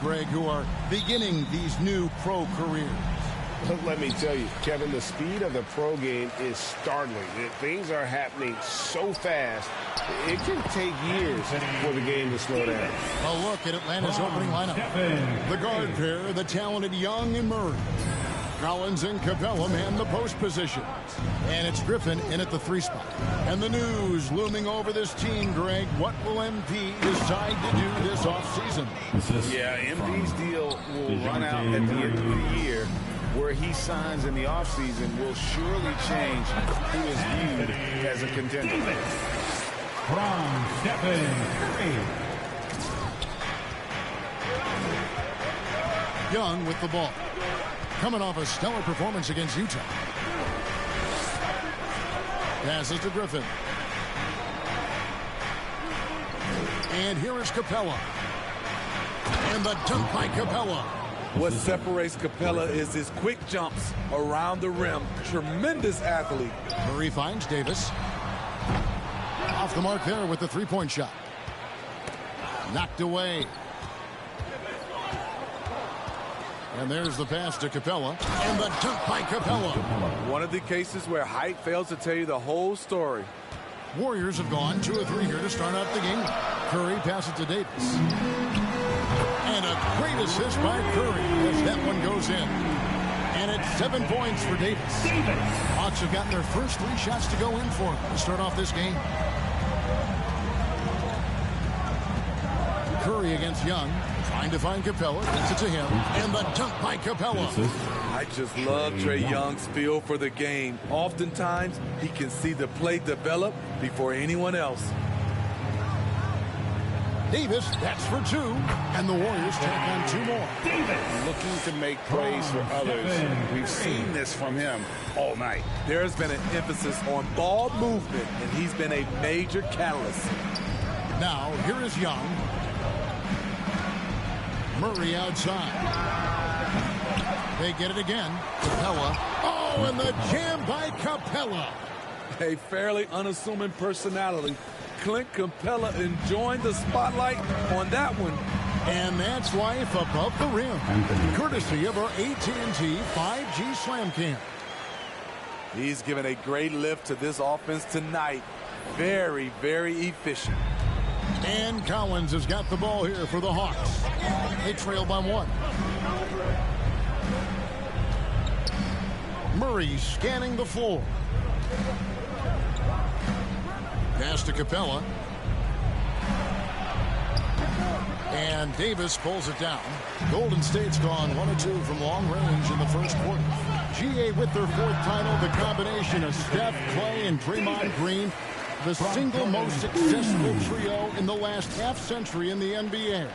Greg, who are beginning these new pro careers? Let me tell you, Kevin, the speed of the pro game is startling. Things are happening so fast, it can take years for the game to slow down. A look at Atlanta's opening lineup. The guard pair, the talented Young and Murray. Collins and Capella man the post positions. And it's Griffin in at the 3 spot. And the news looming over this team, Greg. What will MP decide to do this offseason? Yeah, MP's deal will run out at the end of the year. Where he signs in the offseason will surely change who is viewed as a contender. From Stephen Curry. Young with the ball. Coming off a stellar performance against Utah. Passes to Griffin. And here is Capella. And the dunk by Capella. What separates Capella is his quick jumps around the rim. Tremendous athlete. Murray finds Davis. Off the mark there with the 3-point shot. Knocked away. And there's the pass to Capella. And the dunk by Capella. One of the cases where height fails to tell you the whole story. Warriors have gone 2 of 3 here to start out the game. Curry passes to Davis. And a great assist by Curry as that one goes in. And it's 7 points for Davis. Hawks have gotten their first 3 shots to go in for him to start off this game. Curry against Young. Trying to find Capella. Gets it to him. And the dunk by Capella. I just love Trae Young's feel for the game. Oftentimes, he can see the play develop before anyone else. Davis, that's for 2. And the Warriors take on 2 more. Looking to make plays for others. We've seen this from him all night. There's been an emphasis on ball movement, and he's been a major catalyst. Now, here is Young. Murray outside. They get it again. Capella. Oh, and the jam by Capella. A fairly unassuming personality. Clint Capella enjoying the spotlight on that one. And that's life above the rim. Courtesy of our AT&T 5G Slam Cam. He's given a great lift to this offense tonight. Very, very efficient. And Collins has got the ball here for the Hawks. They trail by 1. Murray scanning the floor. Pass to Capella. And Davis pulls it down. Golden State's gone 1 of 2 from long range in the first quarter. GA with their 4th title, the combination of Steph, Clay, and Draymond Green. The single most successful trio in the last half-century in the NBA.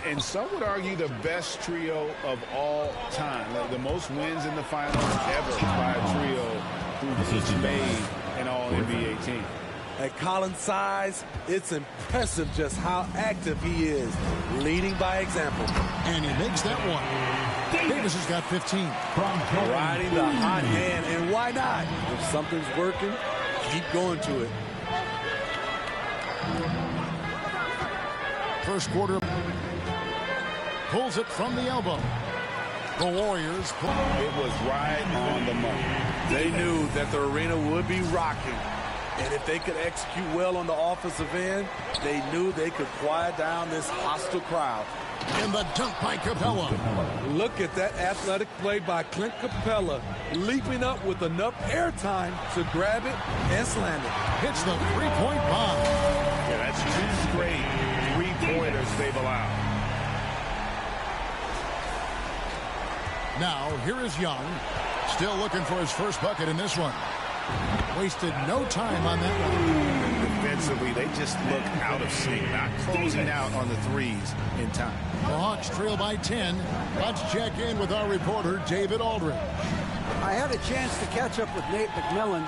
And some would argue the best trio of all time. Like the most wins in the finals ever by a trio who's made an all-NBA team. At Collins' size, it's impressive just how active he is, leading by example. And he makes that one. Davis has got 15. Riding the hot hand, and why not? If something's working, keep going to it. First quarter. Pulls it from the elbow. The Warriors pull. It was right on the money. They knew that the arena would be rocking. And if they could execute well on the offensive end, they knew they could quiet down this hostile crowd. And the dunk by Capella. Look at that athletic play by Clint Capella, leaping up with enough airtime to grab it and slam it. Hits the 3-point bomb. Yeah, that's 2 straight 3-pointers they've allowed. Now, here is Young. Still looking for his first bucket in this one. Wasted no time on that one. Defensively, they just look out of sync, not closing out on the threes in time. The Hawks trail by 10. Let's check in with our reporter, David Aldridge. I had a chance to catch up with Nate McMillan.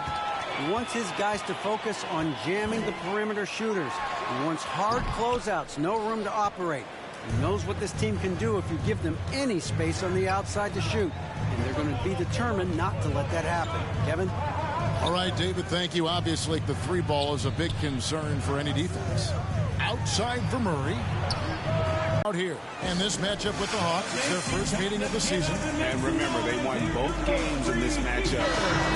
He wants his guys to focus on jamming the perimeter shooters. He wants hard closeouts, no room to operate. He knows what this team can do if you give them any space on the outside to shoot. And they're going to be determined not to let that happen. Kevin? All right, David, thank you. Obviously, the 3-ball is a big concern for any defense. Outside for Murray. out here. And this matchup with the Hawks is their first meeting of the season. And remember, they won both games in this matchup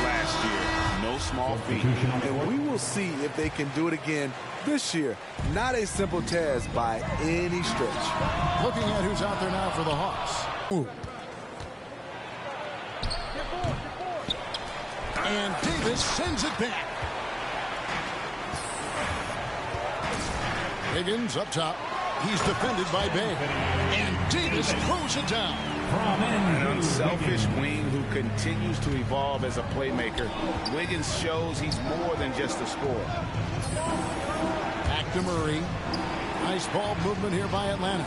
last year. No small feat. And we will see if they can do it again this year. Not a simple task by any stretch. Looking at who's out there now for the Hawks. Ooh. And Davis sends it back. Higgins up top. He's defended by Bay. And Davis throws it down. An unselfish wing who continues to evolve as a playmaker. Wiggins shows he's more than just a scorer. Back to Murray. Nice ball movement here by Atlanta.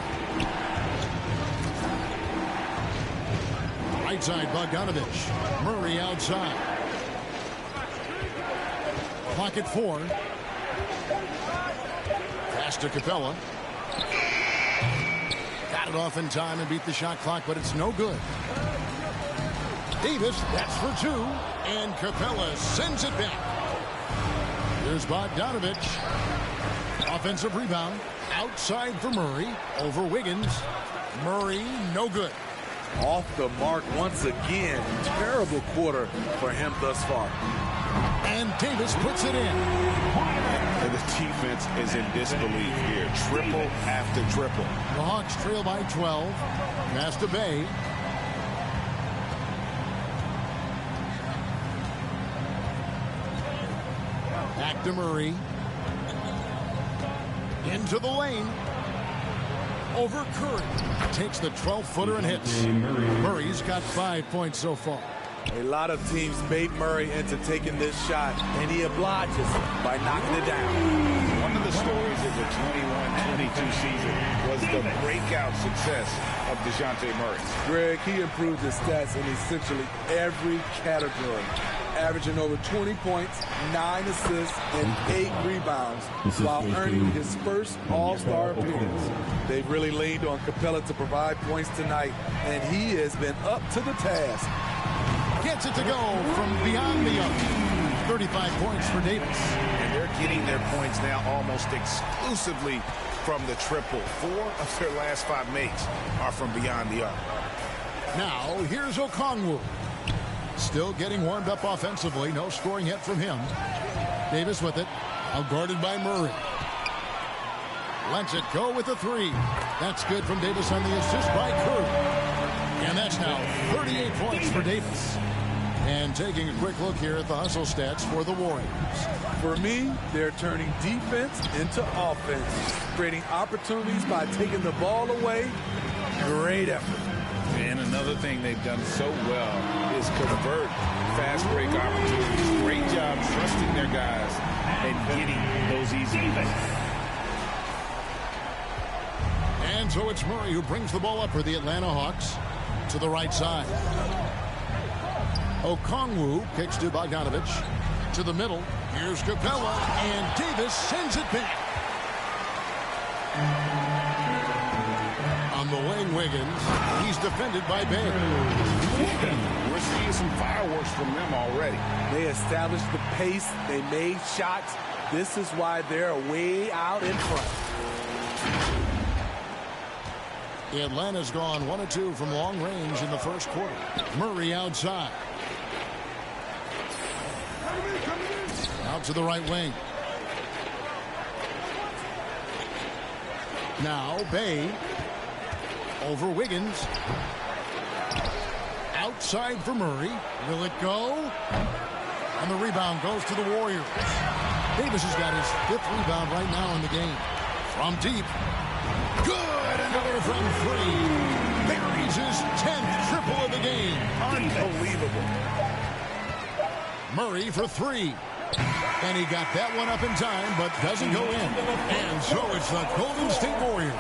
Right side, Bogdanovich. Murray outside. Clock at 4. Pass to Capella. Got it off in time and beat the shot clock, but it's no good. Davis, that's for 2. And Capella sends it back. Here's Bogdanovich. Offensive rebound. Outside for Murray. Over Wiggins. Murray, no good. Off the mark once again. Terrible quarter for him thus far. And Davis puts it in. And the defense is in disbelief here. Triple after triple. The Hawks trail by 12. Pass to Bay. Back to Murray. Into the lane. Over Curry. Takes the 12-footer and hits. Murray's got 5 points so far. A lot of teams bait Murray into taking this shot, and he obliges by knocking it down. One of the stories of the 21-22 season was the breakout success of DeJounte Murray. Greg, he improved his stats in essentially every category, averaging over 20 points, 9 assists, and 8 rebounds, while earning his first All-Star appearance. They've really leaned on Capella to provide points tonight, and he has been up to the task. Gets it to go from beyond the arc. 35 points for Davis. And they're getting their points now almost exclusively from the triple. 4 of their last 5 makes are from beyond the arc. Now, here's Okongwu. Still getting warmed up offensively. No scoring hit from him. Davis with it. Outguarded by Murray. Lets it go with the 3. That's good from Davis on the assist by Curry. And that's now 38 points for Davis. And taking a quick look here at the hustle stats for the Warriors. For me, they're turning defense into offense, creating opportunities by taking the ball away. Great effort. And another thing they've done so well is convert fast break opportunities. Great job trusting their guys and getting those easy plays. And so it's Murray who brings the ball up for the Atlanta Hawks to the right side. Okongwu kicks to Bogdanovich. To the middle. Here's Capella. And Davis sends it back. On the wing, Wiggins. He's defended by Bay. We're seeing some fireworks from them already. They established the pace. They made shots. This is why they're way out in front. Atlanta's gone 1 of 2 from long range in the first quarter. Murray outside. Out to the right wing. Now Bay. Over Wiggins. Outside for Murray. Will it go? And the rebound goes to the Warriors. Davis has got his 5th rebound right now in the game. From deep. Good. Another from 3. Buries his 10th triple of the game. Unbelievable. Murray for 3. And he got that one up in time, but doesn't go in. And so it's the Golden State Warriors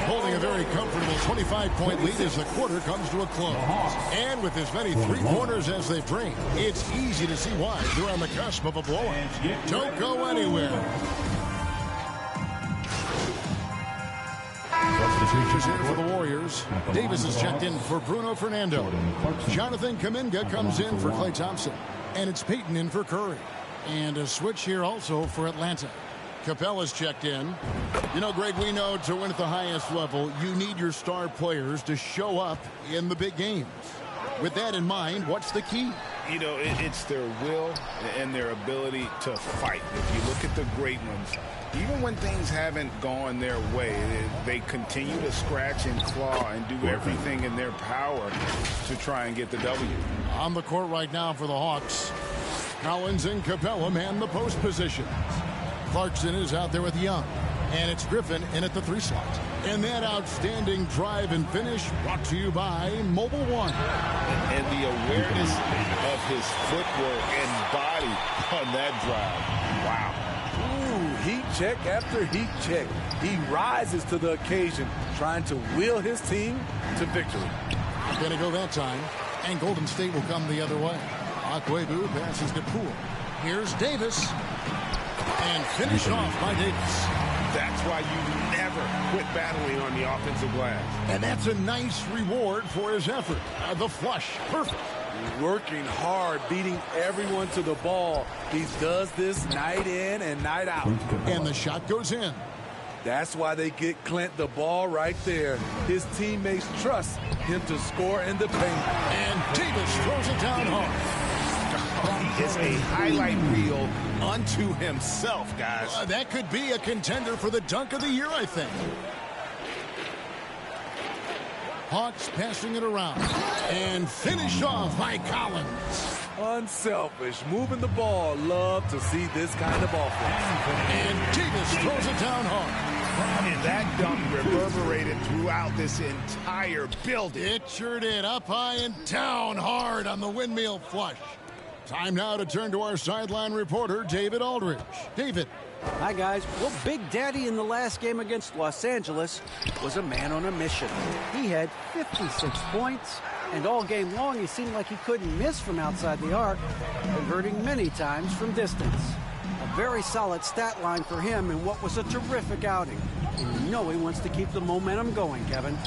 holding a very comfortable 25-point lead as the quarter comes to a close. And with as many three-pointers as they bring, it's easy to see why they're on the cusp of a blowout. Don't go anywhere. Substitutions in for the Warriors. Davis is checked in for Bruno Fernando. Jonathan Kuminga comes in for Klay Thompson. And it's Peyton in for Curry. And a switch here also for Atlanta. Capella's checked in. You know, Greg, we know to win at the highest level, you need your star players to show up in the big games. With that in mind, what's the key? You know, it's their will and their ability to fight. If you look at the great ones, even when things haven't gone their way, they continue to scratch and claw and do everything in their power to try and get the W. On the court right now for the Hawks, Collins and Capella man the post positions. Clarkson is out there with Young, and it's Griffin in at the 3 slot. And that outstanding drive and finish brought to you by Mobile One. And the awareness of his footwork and body on that drive. Wow. Ooh, heat check after heat check. He rises to the occasion, trying to wheel his team to victory. Gonna go that time, and Golden State will come the other way. Akwebu passes to Poole. Here's Davis. And finished off by Davis. That's why you never quit battling on the offensive glass. And that's a nice reward for his effort. The flush, perfect. Working hard, beating everyone to the ball. He does this night in and night out. And the shot goes in. That's why they get Clint the ball right there. His teammates trust him to score in the paint. And Davis throws it down hard. He is a highlight reel unto himself, guys. That could be a contender for the dunk of the year, I think. Hawks passing it around. And finished off by Collins. Unselfish, moving the ball. Love to see this kind of offense. And Davis throws it down hard. And that dunk reverberated throughout this entire building. It sure did. Up high and down hard on the windmill flush. Time now to turn to our sideline reporter, David Aldridge. David. Hi, guys. Well, Big Daddy in the last game against Los Angeles was a man on a mission. He had 56 points, and all game long he seemed like he couldn't miss from outside the arc, converting many times from distance. A very solid stat line for him in what was a terrific outing. And you know he wants to keep the momentum going, Kevin.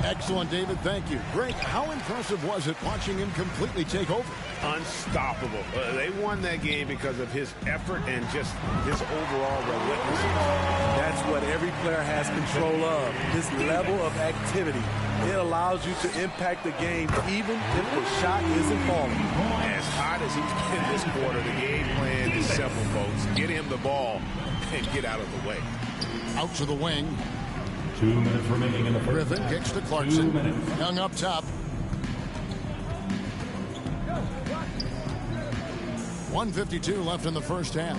Excellent, David. Thank you. Greg, how impressive was it watching him completely take over? Unstoppable. They won that game because of his effort and just his overall relentless. That's what every player has control of, his level of activity. It allows you to impact the game even if the shot isn't falling. As hot as he's been this quarter, the game plan is simple, folks. Get him the ball and get out of the way. Out to the wing. 2 minutes remaining in the first. Griffin kicks to Clarkson. Young up top. 1:52 left in the first half.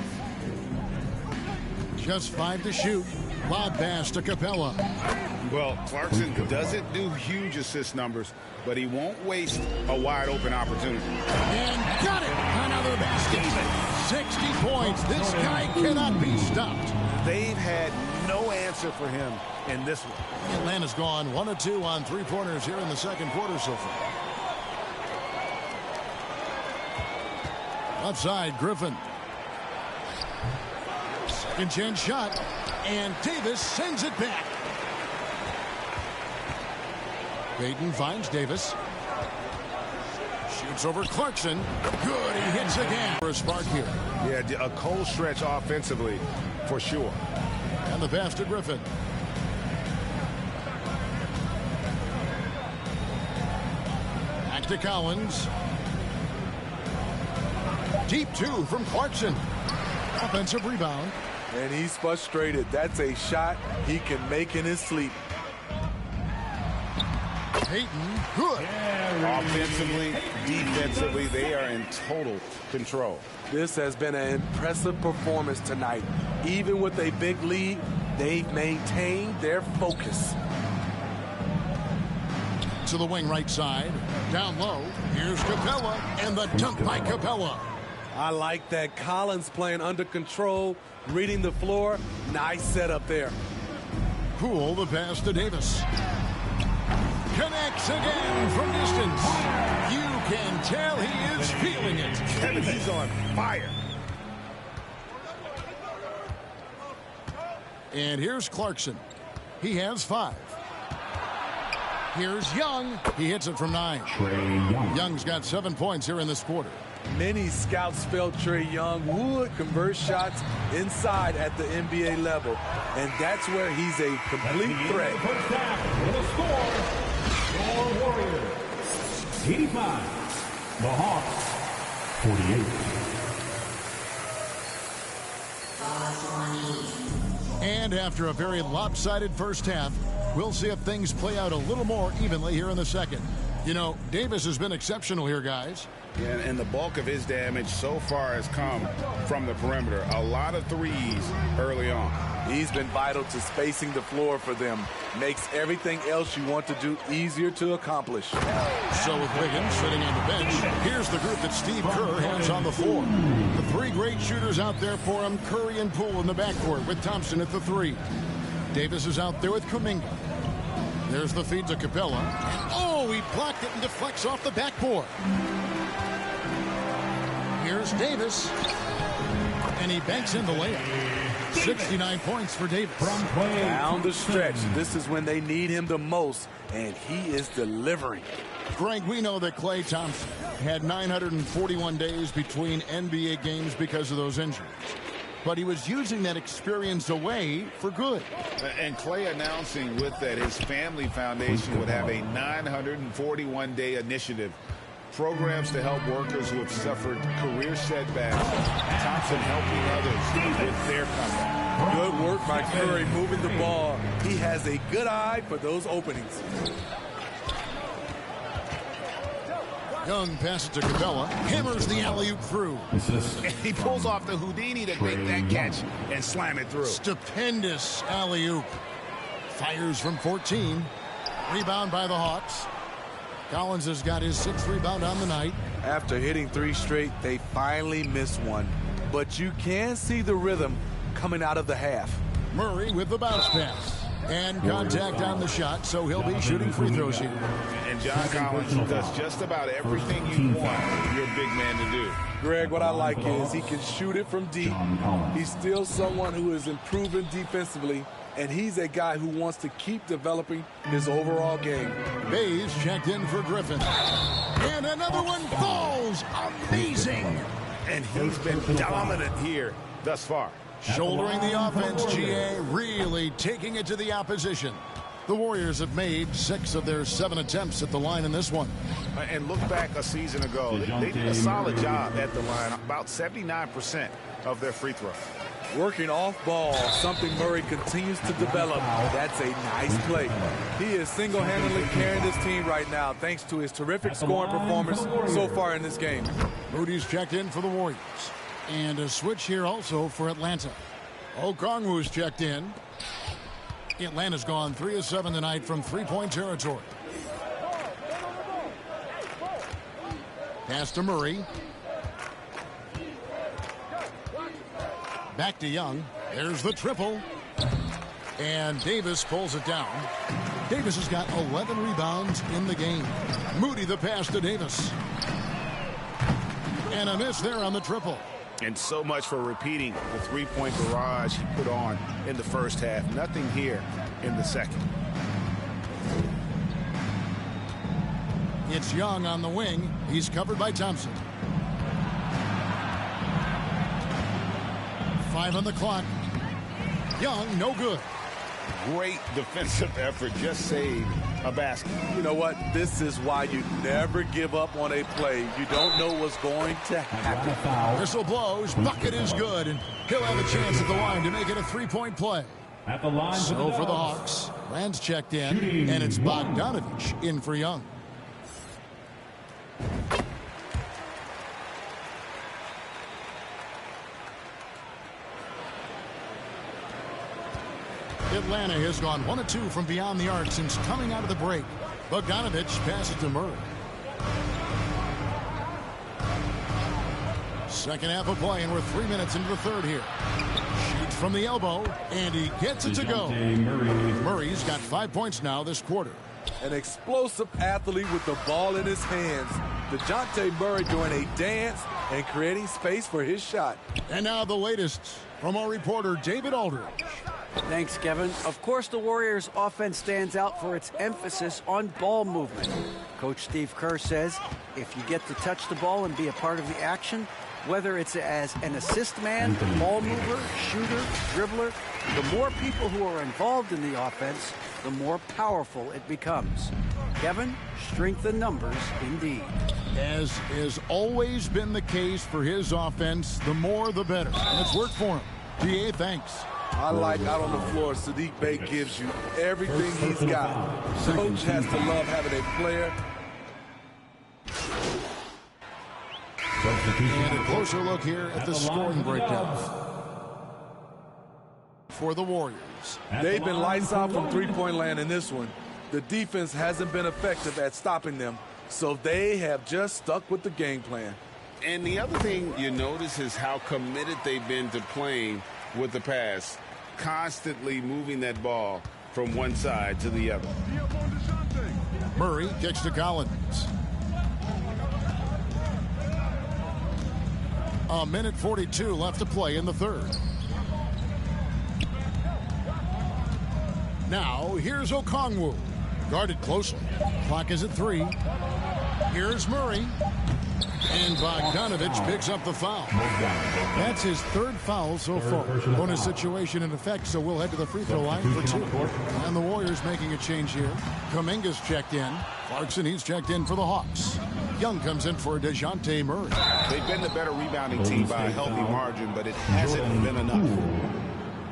Just 5 to shoot. Lob pass to Capella. Well, Clarkson doesn't do huge assist numbers, but he won't waste a wide open opportunity. And got it! Another basket. 60 points. This guy cannot be stopped. They've had no answer for him in this one. Atlanta's gone 1 of 2 on 3-pointers here in the second quarter so far. Outside, Griffin. Second chance shot. And Davis sends it back. Payton finds Davis. Shoots over Clarkson. Good, he hits again for a spark here. Yeah, a cold stretch offensively for sure. And the pass to Griffin. Back to Collins. Deep 2 from Clarkson. Offensive rebound. And he's frustrated. That's a shot he can make in his sleep. Payton, good. Offensively, defensively, they are in total control. This has been an impressive performance tonight. Even with a big lead, they've maintained their focus. To the wing right side. Down low. Here's Capella. And the dunk by Capella. I like that. Collins playing under control, reading the floor. Nice setup there. Poole, the pass to Davis. Connects again from distance. You can tell he is feeling it. Kevin, he's on fire. And here's Clarkson. He has 5. Here's Young. He hits it from 9. Young. Young's got 7 points here in this quarter. Many scouts felt Trae Young would convert shots inside at the NBA level, and that's where he's a complete threat. First half, with a score, your Warriors 85, the Hawks 48. And after a very lopsided first half, we'll see if things play out a little more evenly here in the second. You know, Davis has been exceptional here, guys. Yeah, and the bulk of his damage so far has come from the perimeter. A lot of threes early on. He's been vital to spacing the floor for them. Makes everything else you want to do easier to accomplish. So with Wiggins sitting on the bench, here's the group that Steve Kerr has on the floor. The three great shooters out there for him, Curry and Poole in the backcourt with Thompson at the three. Davis is out there with Kuminga. There's the feed to Capella. And oh, he blocked it and deflects off the backboard. Here's Davis. And he banks in the layup. 69 points for Davis. Down the stretch, this is when they need him the most, and he is delivering. Greg, we know that Klay Thompson had 941 days between NBA games because of those injuries. But he was using that experience away for good. And Klay announcing with that his family foundation would have a 941-day initiative. Programs to help workers who have suffered career setbacks. Thompson helping others with their comeback. Good work by Curry moving the ball. He has a good eye for those openings. Young passes to Capella, hammers the alley-oop through. He pulls off the Houdini to make that catch and slam it through. Stupendous alley-oop. Fires from 14. Rebound by the Hawks. Collins has got his 6th rebound on the night. After hitting 3 straight, they finally missed one. But you can see the rhythm coming out of the half. Murray with the bounce pass. And contact on the shot, so he'll be shooting free throws here. And John Collins does just about everything you want your big man to do. Greg, what I like is he can shoot it from deep. He's still someone who is improving defensively, and he's a guy who wants to keep developing his overall game. Bays checked in for Griffin. And another one falls. Amazing. And he's been dominant here thus far. Shouldering the offense, GA, really taking it to the opposition. The Warriors have made 6 of their 7 attempts at the line in this one. And look back a season ago. They did a solid job at the line, about 79% of their free throws. Working off ball, something Murray continues to develop. That's a nice play. He is single-handedly carrying this team right now thanks to his terrific scoring performance so far in this game. Moody's checked in for the Warriors. And a switch here also for Atlanta. Okongwu's checked in. Atlanta's gone 3 of 7 tonight from three-point territory. Pass to Murray. Back to Young. There's the triple. And Davis pulls it down. Davis has got 11 rebounds in the game. Moody the pass to Davis. And a miss there on the triple. And so much for repeating the three-point barrage he put on in the first half. Nothing here in the second. It's Young on the wing. He's covered by Thompson. 5 on the clock. Young, no good. Great defensive effort. Just saved a basket. You know what? This is why you never give up on a play. You don't know what's going to happen. Whistle blows. Bucket is good. And he'll have a chance at the line to make it a three-point play. At the line so for the Hawks, Rand's checked in. And it's Bogdanovich in for Young. Atlanta has gone 1 of 2 from beyond the arc since coming out of the break. Bogdanovich passes to Murray. Second half of play, and we're 3 minutes into the third here. Shoots from the elbow, and he gets it to go. Murray's got 5 points now this quarter. An explosive athlete with the ball in his hands. DeJounte Murray doing a dance and creating space for his shot. And now the latest from our reporter, David Aldridge. Thanks, Kevin. Of course, the Warriors' offense stands out for its emphasis on ball movement. Coach Steve Kerr says if you get to touch the ball and be a part of the action, whether it's as an assist man, ball mover, shooter, dribbler, the more people who are involved in the offense, the more powerful it becomes. Kevin, strength in numbers indeed. As has always been the case for his offense, the more the better. And it's worked for him. GA, thanks. I like out on the floor, Sadiq Bey gives you everything he's got. Coach has to love having a player. And a closer look here at the scoring breakdown for the Warriors. They've been lights out from three-point land in this one. The defense hasn't been effective at stopping them, so they have just stuck with the game plan. And the other thing you notice is how committed they've been to playing with the pass, constantly moving that ball from one side to the other. Murray kicks to Collins. A minute 42 left to play in the third. Now, here's Okongwu. Guarded closely. Clock is at 3. Here's Murray. And Bogdanovich picks up the foul. That's his third foul so far. Bonus situation in effect, so we'll head to the free throw line for 2. And the Warriors making a change here. Kuminga's checked in. Clarkson, he's checked in for the Hawks. Young comes in for DeJounte Murray. They've been the better rebounding team by a healthy margin, but it hasn't been enough.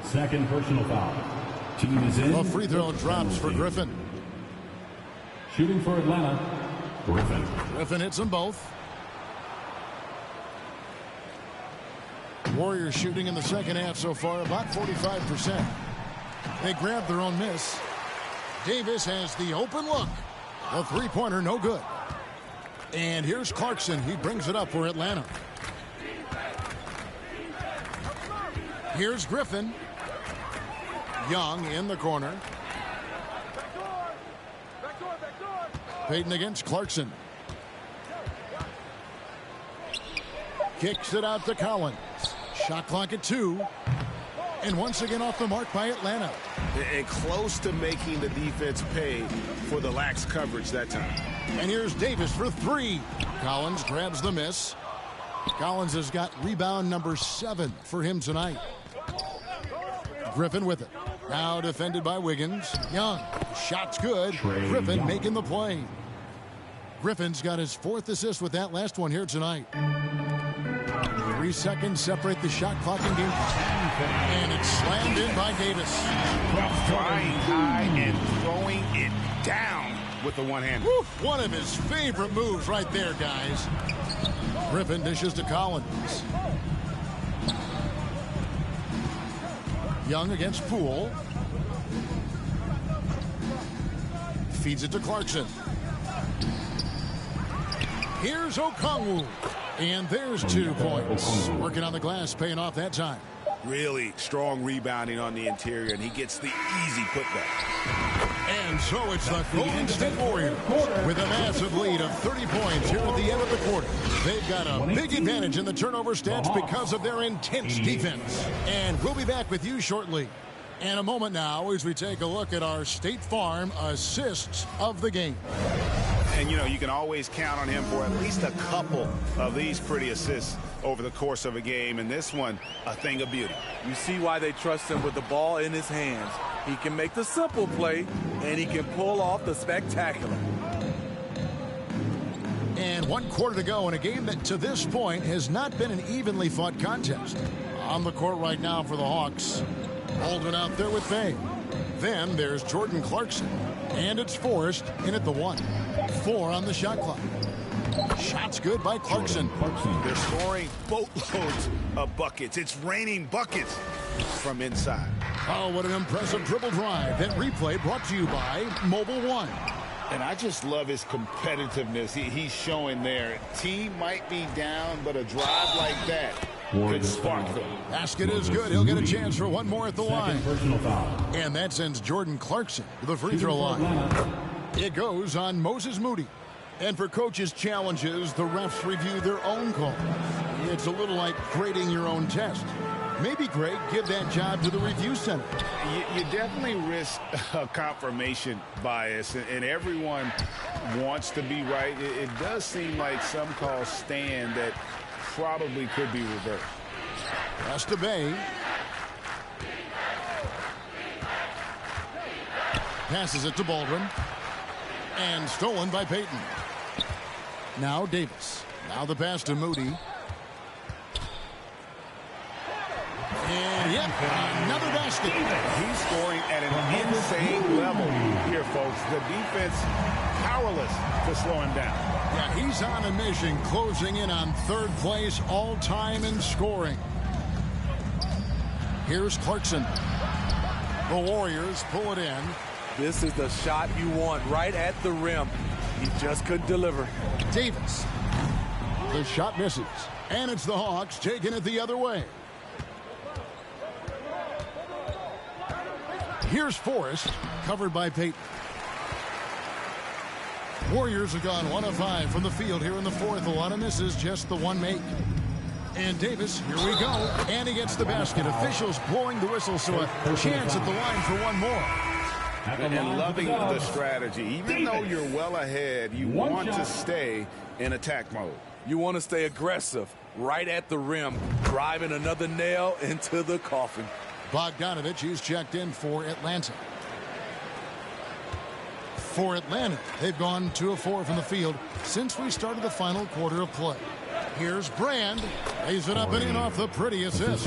Second personal foul. Team is in. The free throw drops for Griffin. Shooting for Atlanta, Griffin. Griffin hits them both. Warriors shooting in the second half so far about 45%. They grab their own miss. Davis has the open look. The three-pointer no good. And here's Clarkson. He brings it up for Atlanta. Here's Griffin. Young in the corner. Payton against Clarkson. Kicks it out to Collins. Shot clock at 2. And once again off the mark by Atlanta. And close to making the defense pay for the lax coverage that time. And here's Davis for 3. Collins grabs the miss. Collins has got rebound number 7 for him tonight. Griffin with it. Now defended by Wiggins. Young. Shot's good. Griffin making the play. Griffin's got his 4th assist with that last one here tonight. 3 seconds separate the shot clock in game. And it's slammed in by Davis. Flying high and throwing it down with the one-hander. One of his favorite moves right there, guys. Griffin dishes to Collins. Young against Poole. Feeds it to Clarkson. Here's Okongwu. And there's 2 points. Working on the glass, paying off that time. Really strong rebounding on the interior, and he gets the easy putback. And so it's the Golden State Warriors with a massive lead of 30 points here at the end of the quarter. They've got a big advantage in the turnover stats because of their intense defense. And we'll be back with you shortly. And a moment now as we take a look at our State Farm assists of the game. And, you know, you can always count on him for at least a couple of these pretty assists over the course of a game. And this one, a thing of beauty. You see why they trust him with the ball in his hands. He can make the simple play, and he can pull off the spectacular. And 1 quarter to go in a game that to this point has not been an evenly fought contest. On the court right now for the Hawks. Baldwin out there with Faye. Then there's Jordan Clarkson. And it's Forrest in at the 1. 4 on the shot clock. Shots good by Clarkson. They're scoring boatloads of buckets. It's raining buckets from inside. Oh, what an impressive dribble drive. That replay brought to you by Mobile One. And I just love his competitiveness he's showing there. Team might be down, but a drive like that could spark them. Basket is good. He'll get a chance for 1 more at the line. And that sends Jordan Clarkson to the free throw line. It goes on Moses Moody. And for coaches' challenges, the refs review their own calls. It's a little like grading your own test. Maybe, Greg, give that job to the review center. You definitely risk a confirmation bias, and everyone wants to be right. It does seem like some calls stand that probably could be reversed. Pass to Bay. Passes it to Baldwin. And stolen by Payton. Now Davis. Now the pass to Moody. And yep, another basket. He's scoring at an insane level here, folks. The defense powerless to slow him down. Yeah, he's on a mission, closing in on third place all-time in scoring. Here's Clarkson. The Warriors pull it in. This is the shot you want, right at the rim. He just couldn't deliver. Davis. The shot misses. And it's the Hawks taking it the other way. Here's Forrest, covered by Payton. Warriors have gone 1 of 5 from the field here in the fourth. A lot of misses, just the one make. And Davis, here we go. And he gets the basket. Officials blowing the whistle, so a chance at the line for one more. And loving the strategy. Even though you're well ahead, you want to stay in attack mode. You want to stay aggressive, right at the rim, driving another nail into the coffin. Bogdanovich, he's checked in for Atlanta. For Atlanta, they've gone 2 of 4 from the field since we started the final quarter of play. Here's Brand. Lays it up and in off the pretty assist.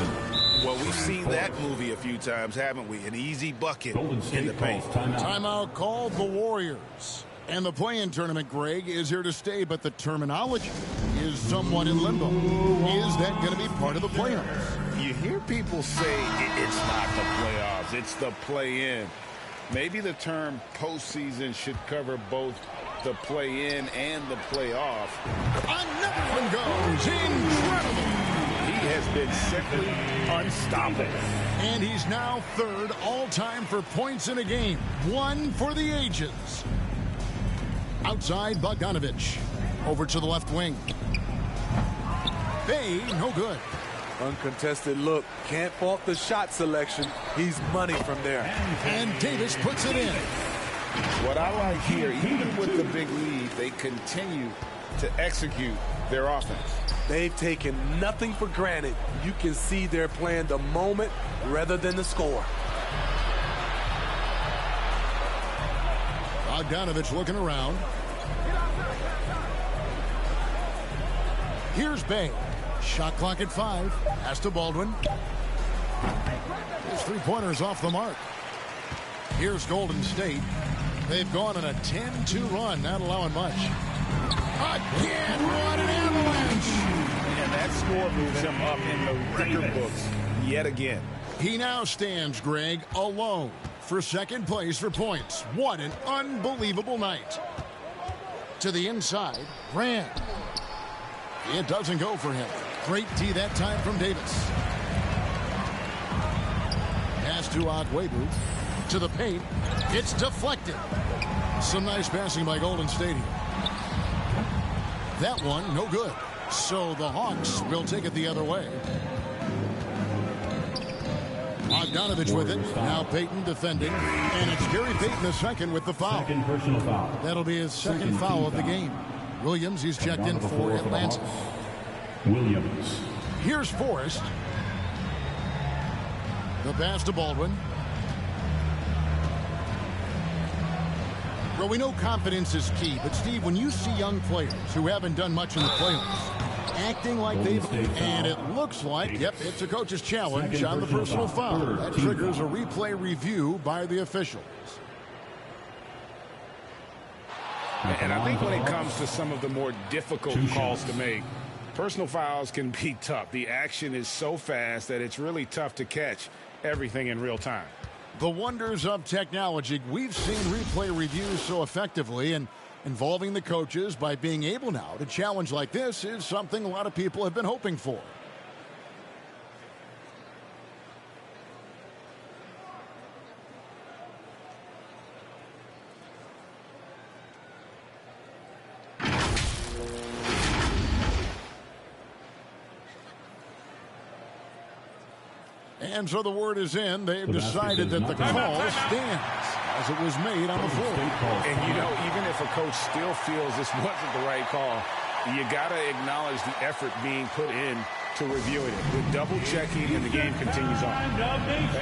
Well, we've seen that movie a few times, haven't we? An easy bucket in the paint. Timeout called the Warriors. And the play-in tournament, Greg, is here to stay, but the terminology is somewhat in limbo. Is that going to be part of the playoffs? You hear people say it's not the playoffs, it's the play-in. Maybe the term postseason should cover both the play-in and the playoff. Another one goes. Incredible. He has been simply unstoppable. And he's now third all-time for points in a game. One for the ages. Outside, Bogdanovich. Over to the left wing. Bay, no good. Uncontested look. Can't fault the shot selection. He's money from there. And Davis puts it in. What I like here, even with the big lead, they continue to execute their offense. They've taken nothing for granted. You can see they're playing the moment rather than the score. Bogdanovich looking around. Here's Bay. Shot clock at 5. Pass to Baldwin. His three-pointers off the mark. Here's Golden State. They've gone on a 10-2 run, not allowing much. Again, what an avalanche! And that score moves him up in the record books yet again. He now stands, Greg, alone for second place for points. What an unbelievable night. To the inside, Brand. It doesn't go for him. Great D that time from Davis. Pass to Agwebu. To the paint. It's deflected. Some nice passing by Golden State here. That one, no good. So the Hawks will take it the other way. Bogdanovich with it. Now Payton defending. And it's Gary Payton the second with the foul. Second personal foul. That'll be his second foul of the game. Williams, he's checked in for Atlanta. Williams. Here's Forrest. The pass to Baldwin. Well, we know confidence is key, but Steve, when you see young players who haven't done much in the playoffs, acting like they've, and it looks like, yep, it's a coach's challenge on the personal foul. That triggers a replay review by the officials. And I think when it comes to some of the more difficult calls to make, personal fouls can be tough. The action is so fast that it's really tough to catch everything in real time. The wonders of technology. We've seen replay reviews so effectively, and involving the coaches by being able now to challenge like this is something a lot of people have been hoping for. And so the word is in. They've decided that the call stands. as it was made on the floor. And, you know, even if a coach still feels this wasn't the right call, you got to acknowledge the effort being put in to reviewing it. With double checking, and the game continues on.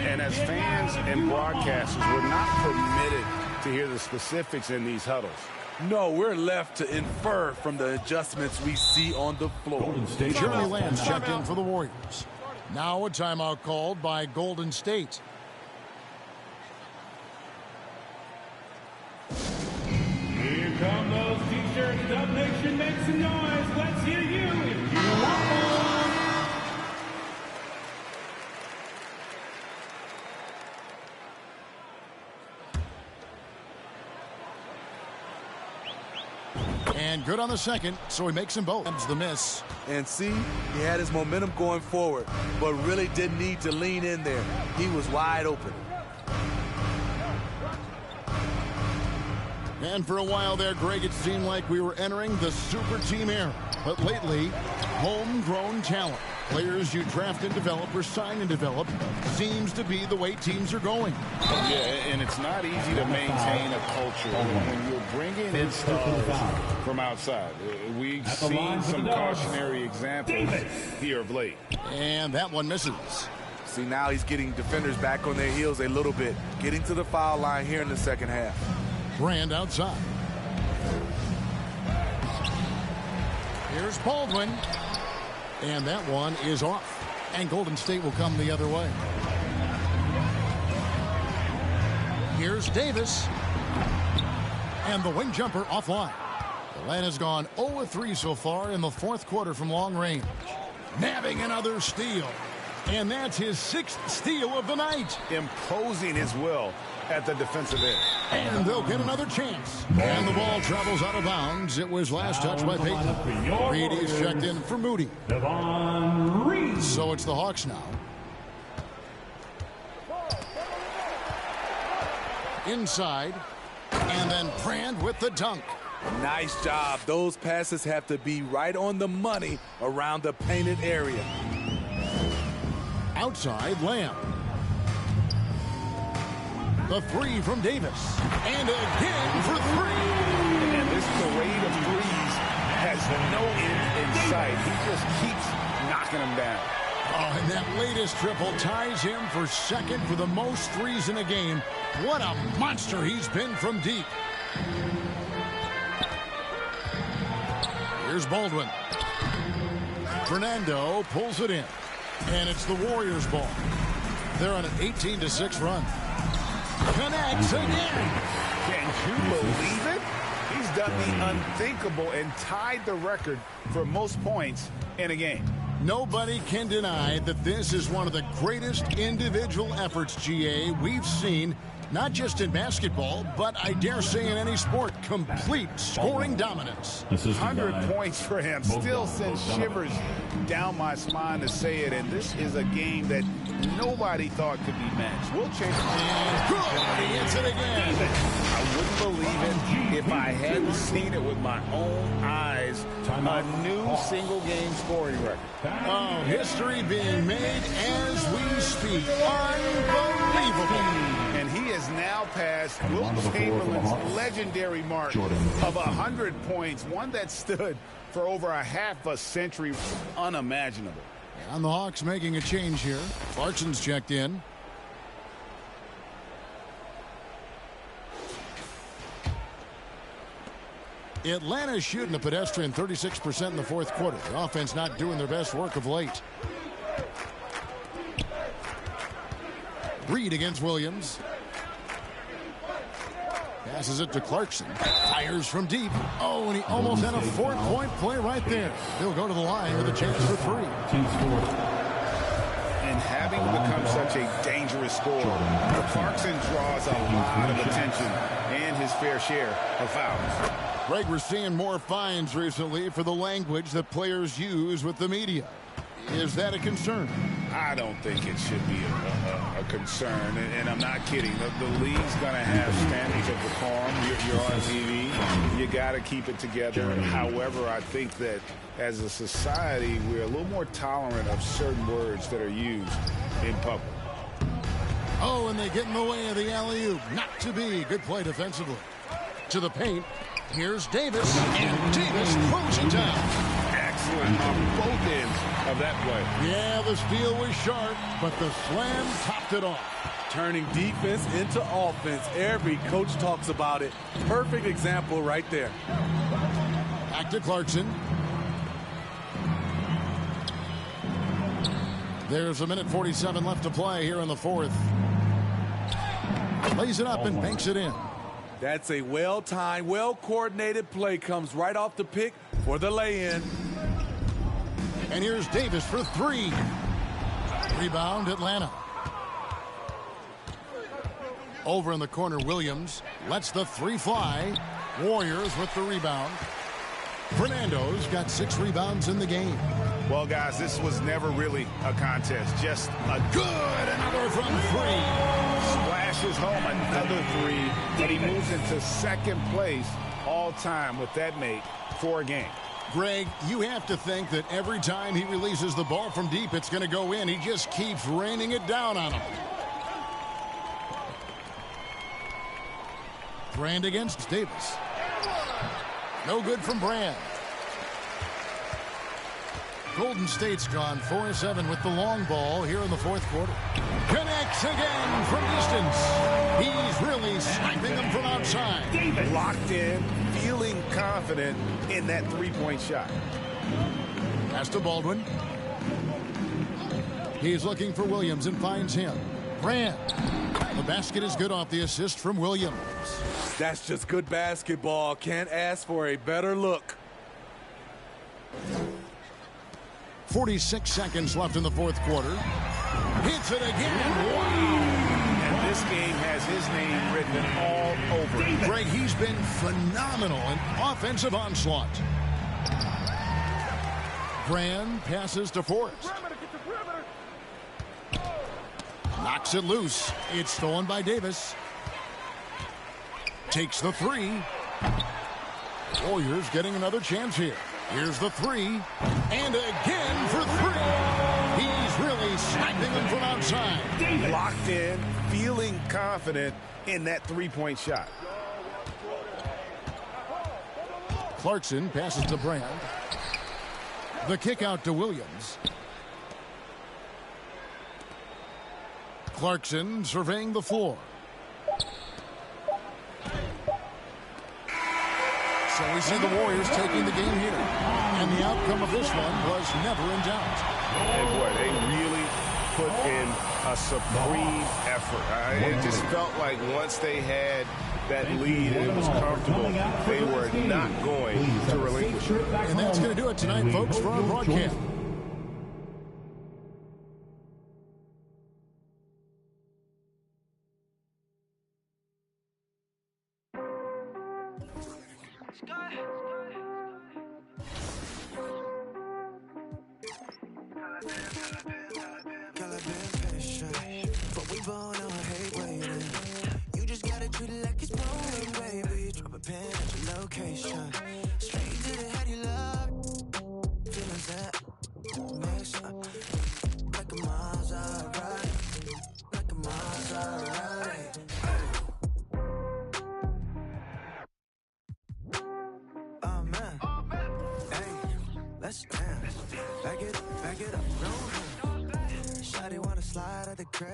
And as fans and broadcasters, we're not permitted to hear the specifics in these huddles. No, we're left to infer from the adjustments we see on the floor. Jeremy Lamb's checked in for the Warriors. Now a timeout called by Golden State. Here come those T-shirts. Dub Nation, make some noise. Let's hear you if you want one. And good on the second, so he makes them both. That's the miss. And see, he had his momentum going forward, but really didn't need to lean in there. He was wide open. And for a while there, Greg, it seemed like we were entering the super team era. But lately, homegrown talent, players you draft and develop or sign and develop, seems to be the way teams are going. Yeah, and it's not easy to maintain a culture when you're bringing in stars from outside. We've seen some cautionary examples here of late. And that one misses. See, now he's getting defenders back on their heels a little bit, getting to the foul line here in the second half. Brand outside. Here's Baldwin. And that one is off. And Golden State will come the other way. Here's Davis. And the wing jumper offline. Atlanta's gone 0-3 so far in the fourth quarter from long range. Nabbing another steal. And that's his 6th steal of the night. Imposing his will at the defensive end. And they'll get another chance. And the ball travels out of bounds. It was last touched by Payton. Reedy's checked in for Moody. So it's the Hawks now. Inside. And then Brand with the dunk. Nice job. Those passes have to be right on the money around the painted area. Outside, Lamb. The three from Davis. And again for three. And this parade of threes has no end in sight. He just keeps knocking them down. Oh, and that latest triple ties him for second for the most threes in a game. What a monster he's been from deep. Here's Baldwin. Fernando pulls it in. And it's the Warriors' ball. They're on an 18-6 run. Connects again. Can you believe it? He's done the unthinkable and tied the record for most points in a game. Nobody can deny that this is one of the greatest individual efforts, GA, we've seen, not just in basketball, but I dare say in any sport. Complete scoring dominance. 100 points for him. Still sends shivers down my spine to say it. And this is a game that nobody thought could be matched. We'll change. And good. He hits it again. I wouldn't believe it if I hadn't seen it with my own eyes. A new single-game scoring record. Oh, history being made as we speak. Unbelievable. And he has now passed Wilt Chamberlain's legendary mark of 100 points, one that stood for over a half a century. Unimaginable. And the Hawks making a change here. Clarkson's checked in. Atlanta's shooting a pedestrian 36% in the fourth quarter. The offense not doing their best work of late. Reed against Williams. Passes it to Clarkson. Fires from deep. Oh, and he almost had a four-point play right there. He'll go to the line with a chance for three. And having become such a dangerous scorer, Clarkson draws a lot of attention and his fair share of fouls. Greg, we're seeing more fines recently for the language that players use with the media. Is that a concern? I don't think it should be a concern, and I'm not kidding. The league's going to have standards of decorum. You're on TV. You got to keep it together. However, I think that as a society, we're a little more tolerant of certain words that are used in public. Oh, and they get in the way of the alley-oop. Not to be. Good play defensively. To the paint. Here's Davis. And Davis throws it down. Excellent on both ends of that play. Yeah, the steal was sharp, but the slam topped it off. Turning defense into offense. Every coach talks about it. Perfect example right there. Back to Clarkson. There's a minute 47 left to play here in the fourth. Lays it up and banks it in. That's a well-timed, well-coordinated play. Comes right off the pick for the lay-in. And here's Davis for three. Rebound, Atlanta. Over in the corner, Williams lets the three fly. Warriors with the rebound. Fernando's got 6 rebounds in the game. Well, guys, this was never really a contest. Just a good Another from 3. splashes home another 3, but he moves into second place all time with that make for a game. Greg, you have to think that every time he releases the ball from deep, it's going to go in. He just keeps raining it down on him. Brand against Davis. No good from Brand. Golden State's gone 4-7 with the long ball here in the fourth quarter. Connects again from distance. He's really sniping them from outside. Locked in, feeling confident in that three-point shot. Pass to Baldwin. He's looking for Williams and finds him. Brand. The basket is good off the assist from Williams. That's just good basketball. Can't ask for a better look. 46 seconds left in the fourth quarter. Hits it again. Wow. And this game has his name written all over it. Greg, he's been phenomenal in offensive onslaught. Brand passes to Forrest. Knocks it loose. It's stolen by Davis. Takes the 3. Warriors getting another chance here. Here's the 3. And again for 3. He's really sniping them from outside. Locked in, feeling confident in that three-point shot. Clarkson passes to Brand. The kick out to Williams. Clarkson surveying the floor. So we see the Warriors taking the game here. And the outcome of this one was never in doubt. And boy, they really put in a supreme effort. It just felt like once they had that lead and it was comfortable, they were not going to relinquish it. And that's going to do it tonight, folks, for our broadcast. You just gotta treat it like it's rolling, baby. Drop a pin at your location. Straight to the head, you love. Feelings that makes up. Like a Maserati. Like a Maserati. Oh, man. Hey, let's dance. Back it up. Shawty wanna slide at the crib.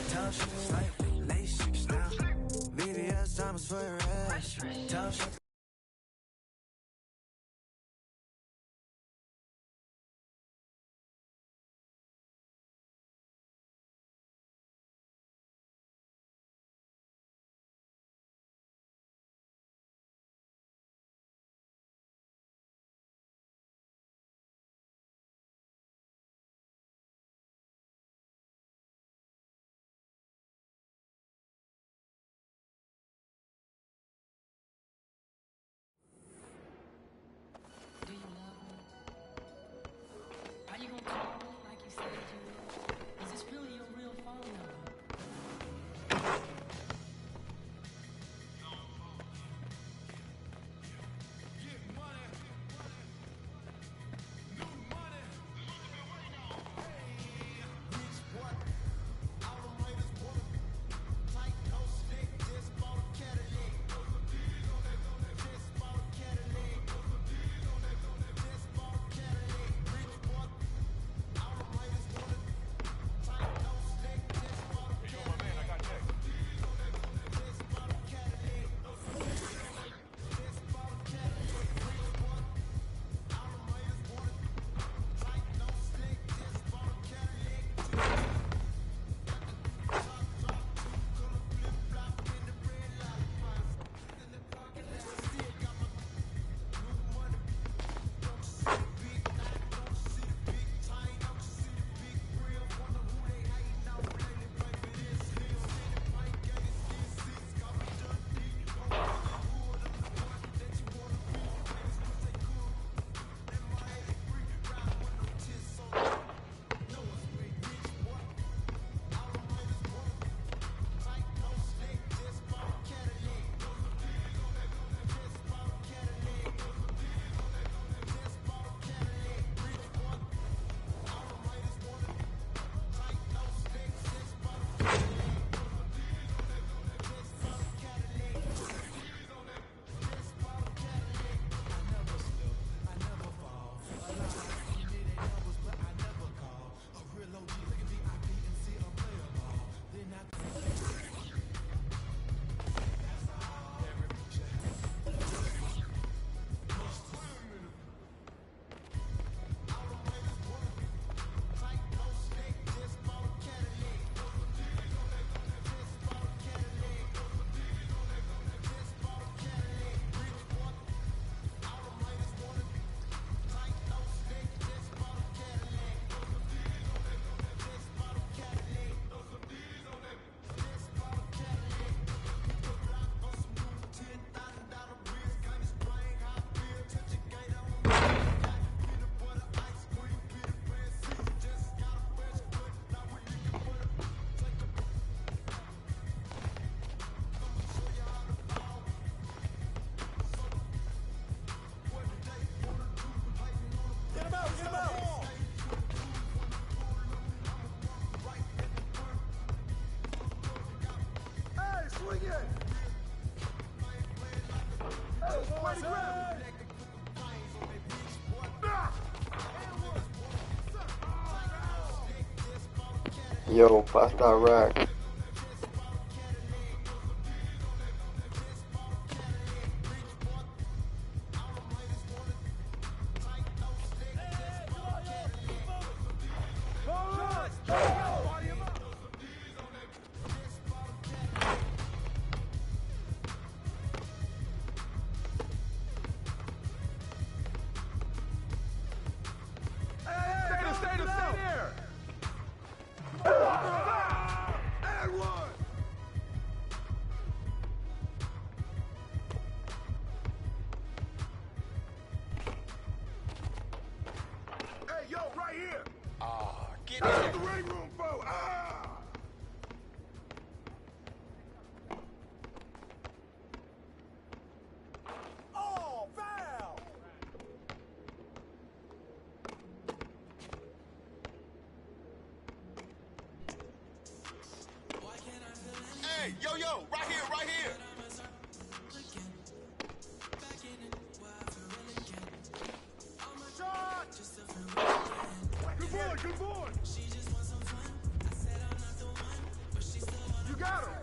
Tell she slightly lace now. VVS diamonds for your ass. Tell she Yo, pass that rack. Yo, right here, right here. Good boy, good boy. You got him.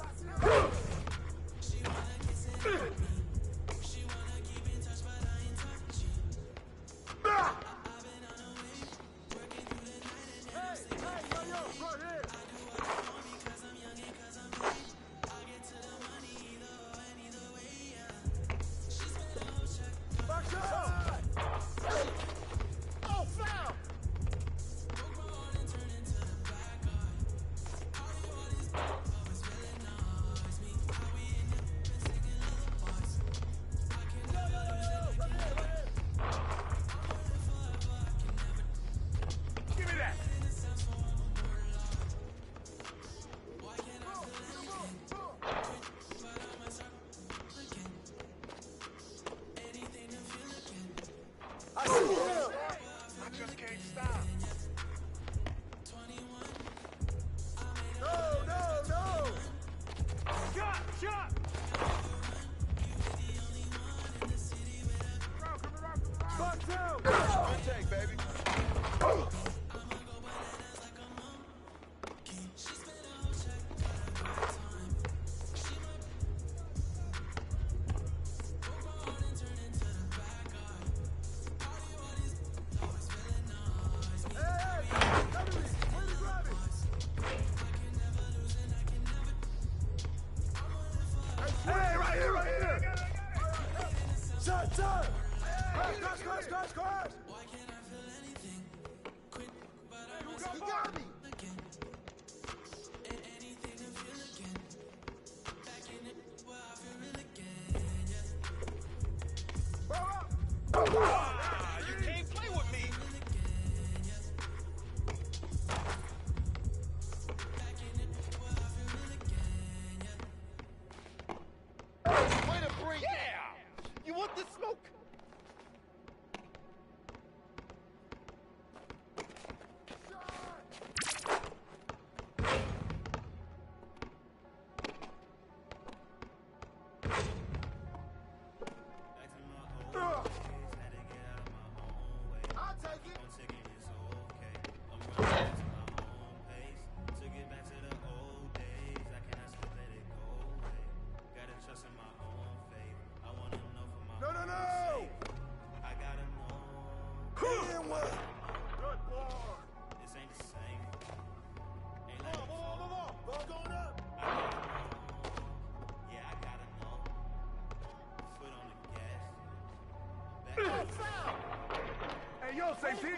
Safety!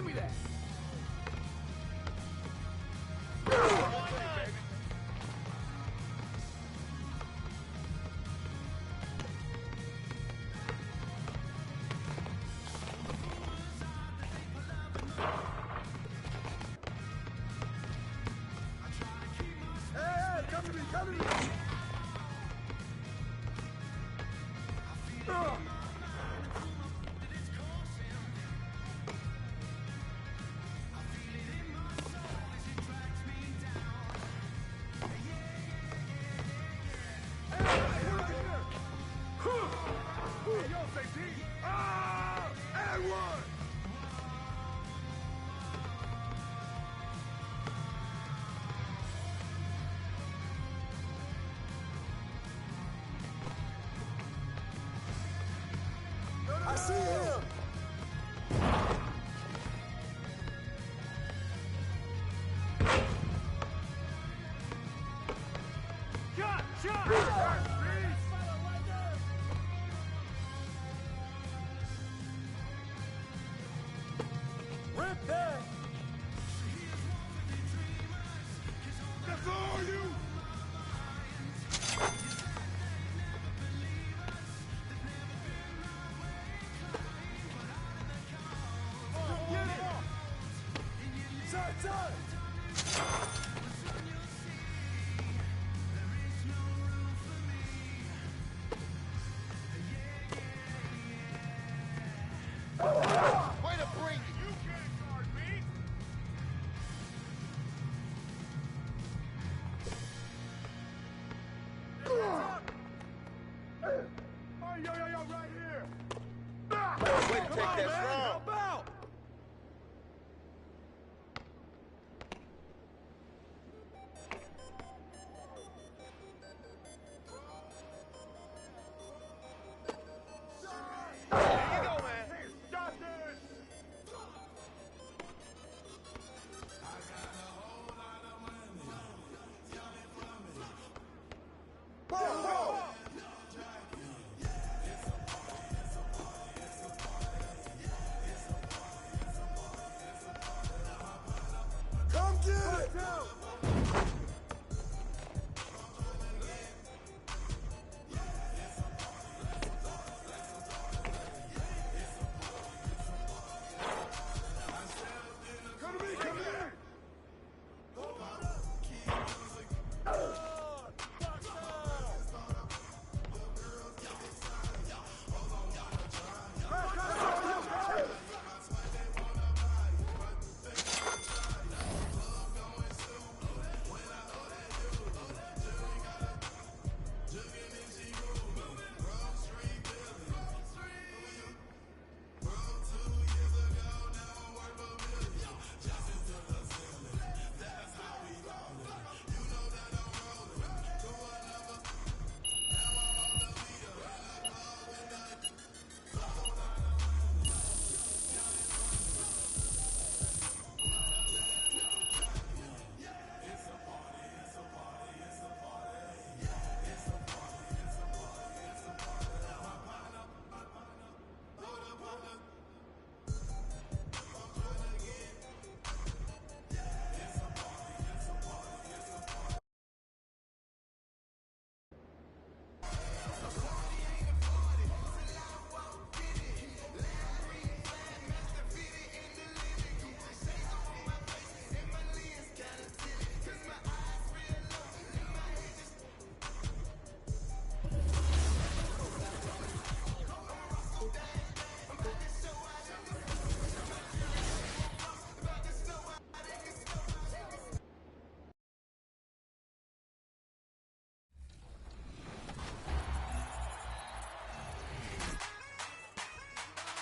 Give me that. Hey, come to me, come to me. And one. I see him. Shot. Rip that. That's all you. Get it. Side. Way to bring it. You can't guard me. Oh, yo, right here. Way to take that strong. Help out. Here you go, man. Stop this. Ball. Come get it. Come to me.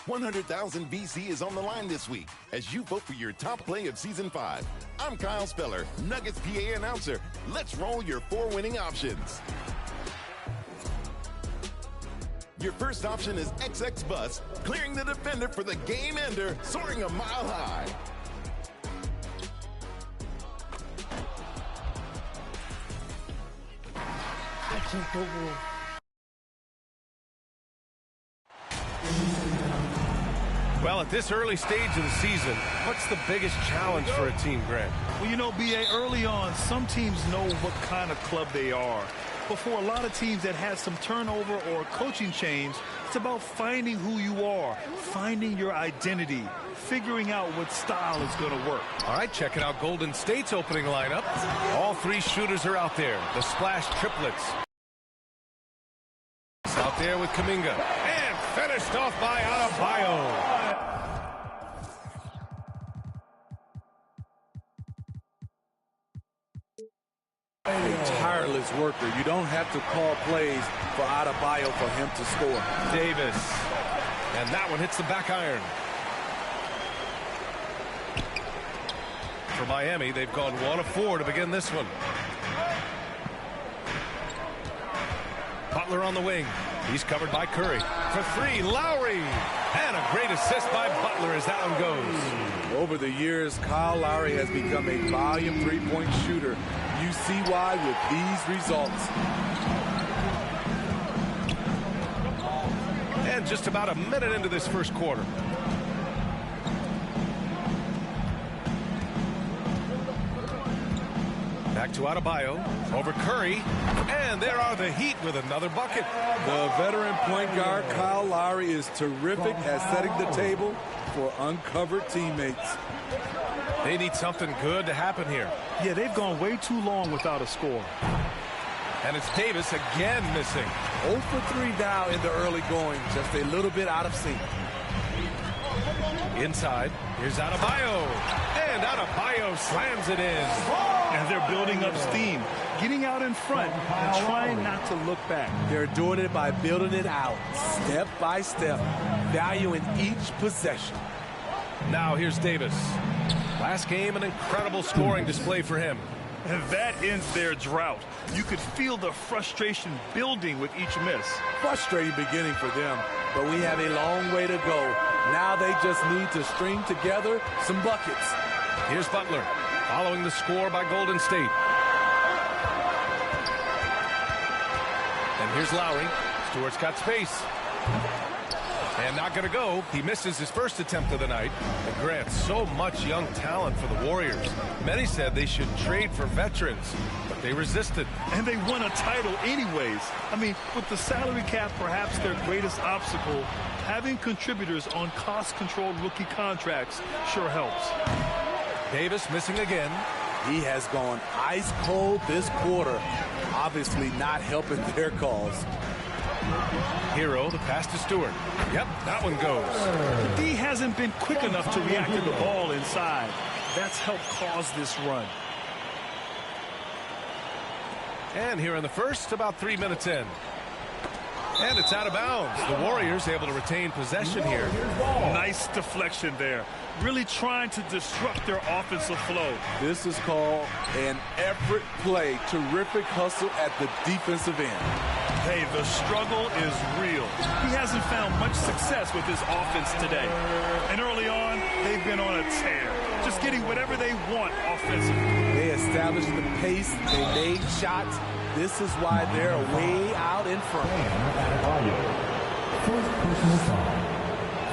$100,000 VC is on the line this week as you vote for your top play of Season 5. I'm Kyle Speller, Nuggets PA announcer. Let's roll your 4 winning options. Your first option is XX Bus, clearing the defender for the game ender, soaring a mile high. I can't go wrong. Well, at this early stage of the season, what's the biggest challenge for a team, Grant? Well, you know, B.A., early on, some teams know what kind of club they are. But for a lot of teams that had some turnover or coaching change, it's about finding who you are, finding your identity, figuring out what style is going to work. All right, checking out Golden State's opening lineup. All three shooters are out there, the splash triplets. Out there with Kuminga. And finished off by Adebayo. A tireless worker. You don't have to call plays for Adebayo for him to score. Davis. And that one hits the back iron. For Miami, they've gone 1 of 4 to begin this one. Butler on the wing. He's covered by Curry. For 3, Lowry. And a great assist by Butler as that one goes. Over the years, Kyle Lowry has become a volume three-point shooter. You see why with these results. And just about a minute into this first quarter. Back to Adebayo, over Curry, and there are the Heat with another bucket. The veteran point guard, Kyle Lowry, is terrific at setting the table for uncovered teammates. They need something good to happen here. Yeah, they've gone way too long without a score. And it's Davis again missing. 0 for 3 now in the early going, just a little bit out of sync. Inside, here's Adebayo. And Adebayo slams it in. And they're building up steam, getting out in front and trying not to look back. They're doing it by building it out, step by step, valuing each possession. Now here's Davis. Last game, an incredible scoring display for him. And that ends their drought. You could feel the frustration building with each miss. Frustrating beginning for them, but we have a long way to go. Now they just need to string together some buckets. Here's Butler, following the score by Golden State. And here's Lowry. Stewart's got space. And not going to go. He misses his first attempt of the night. And Grant, so much young talent for the Warriors. Many said they should trade for veterans, but they resisted. And they won a title anyways. I mean, with the salary cap perhaps their greatest obstacle, having contributors on cost-controlled rookie contracts sure helps. Davis missing again. He has gone ice cold this quarter. Obviously not helping their cause. Hero, the pass to Stewart. Yep, that one goes. The D hasn't been quick enough to react to the ball inside. That's helped cause this run. And here in the first, about 3 minutes in. And it's out of bounds. The Warriors able to retain possession here. Nice deflection there. Really trying to disrupt their offensive flow. This is called an effort play. Terrific hustle at the defensive end. Hey, the struggle is real. He hasn't found much success with his offense today. And early on, they've been on a tear. Just getting whatever they want offensively. They established the pace. They made shots. This is why they're way out in front. First personal foul.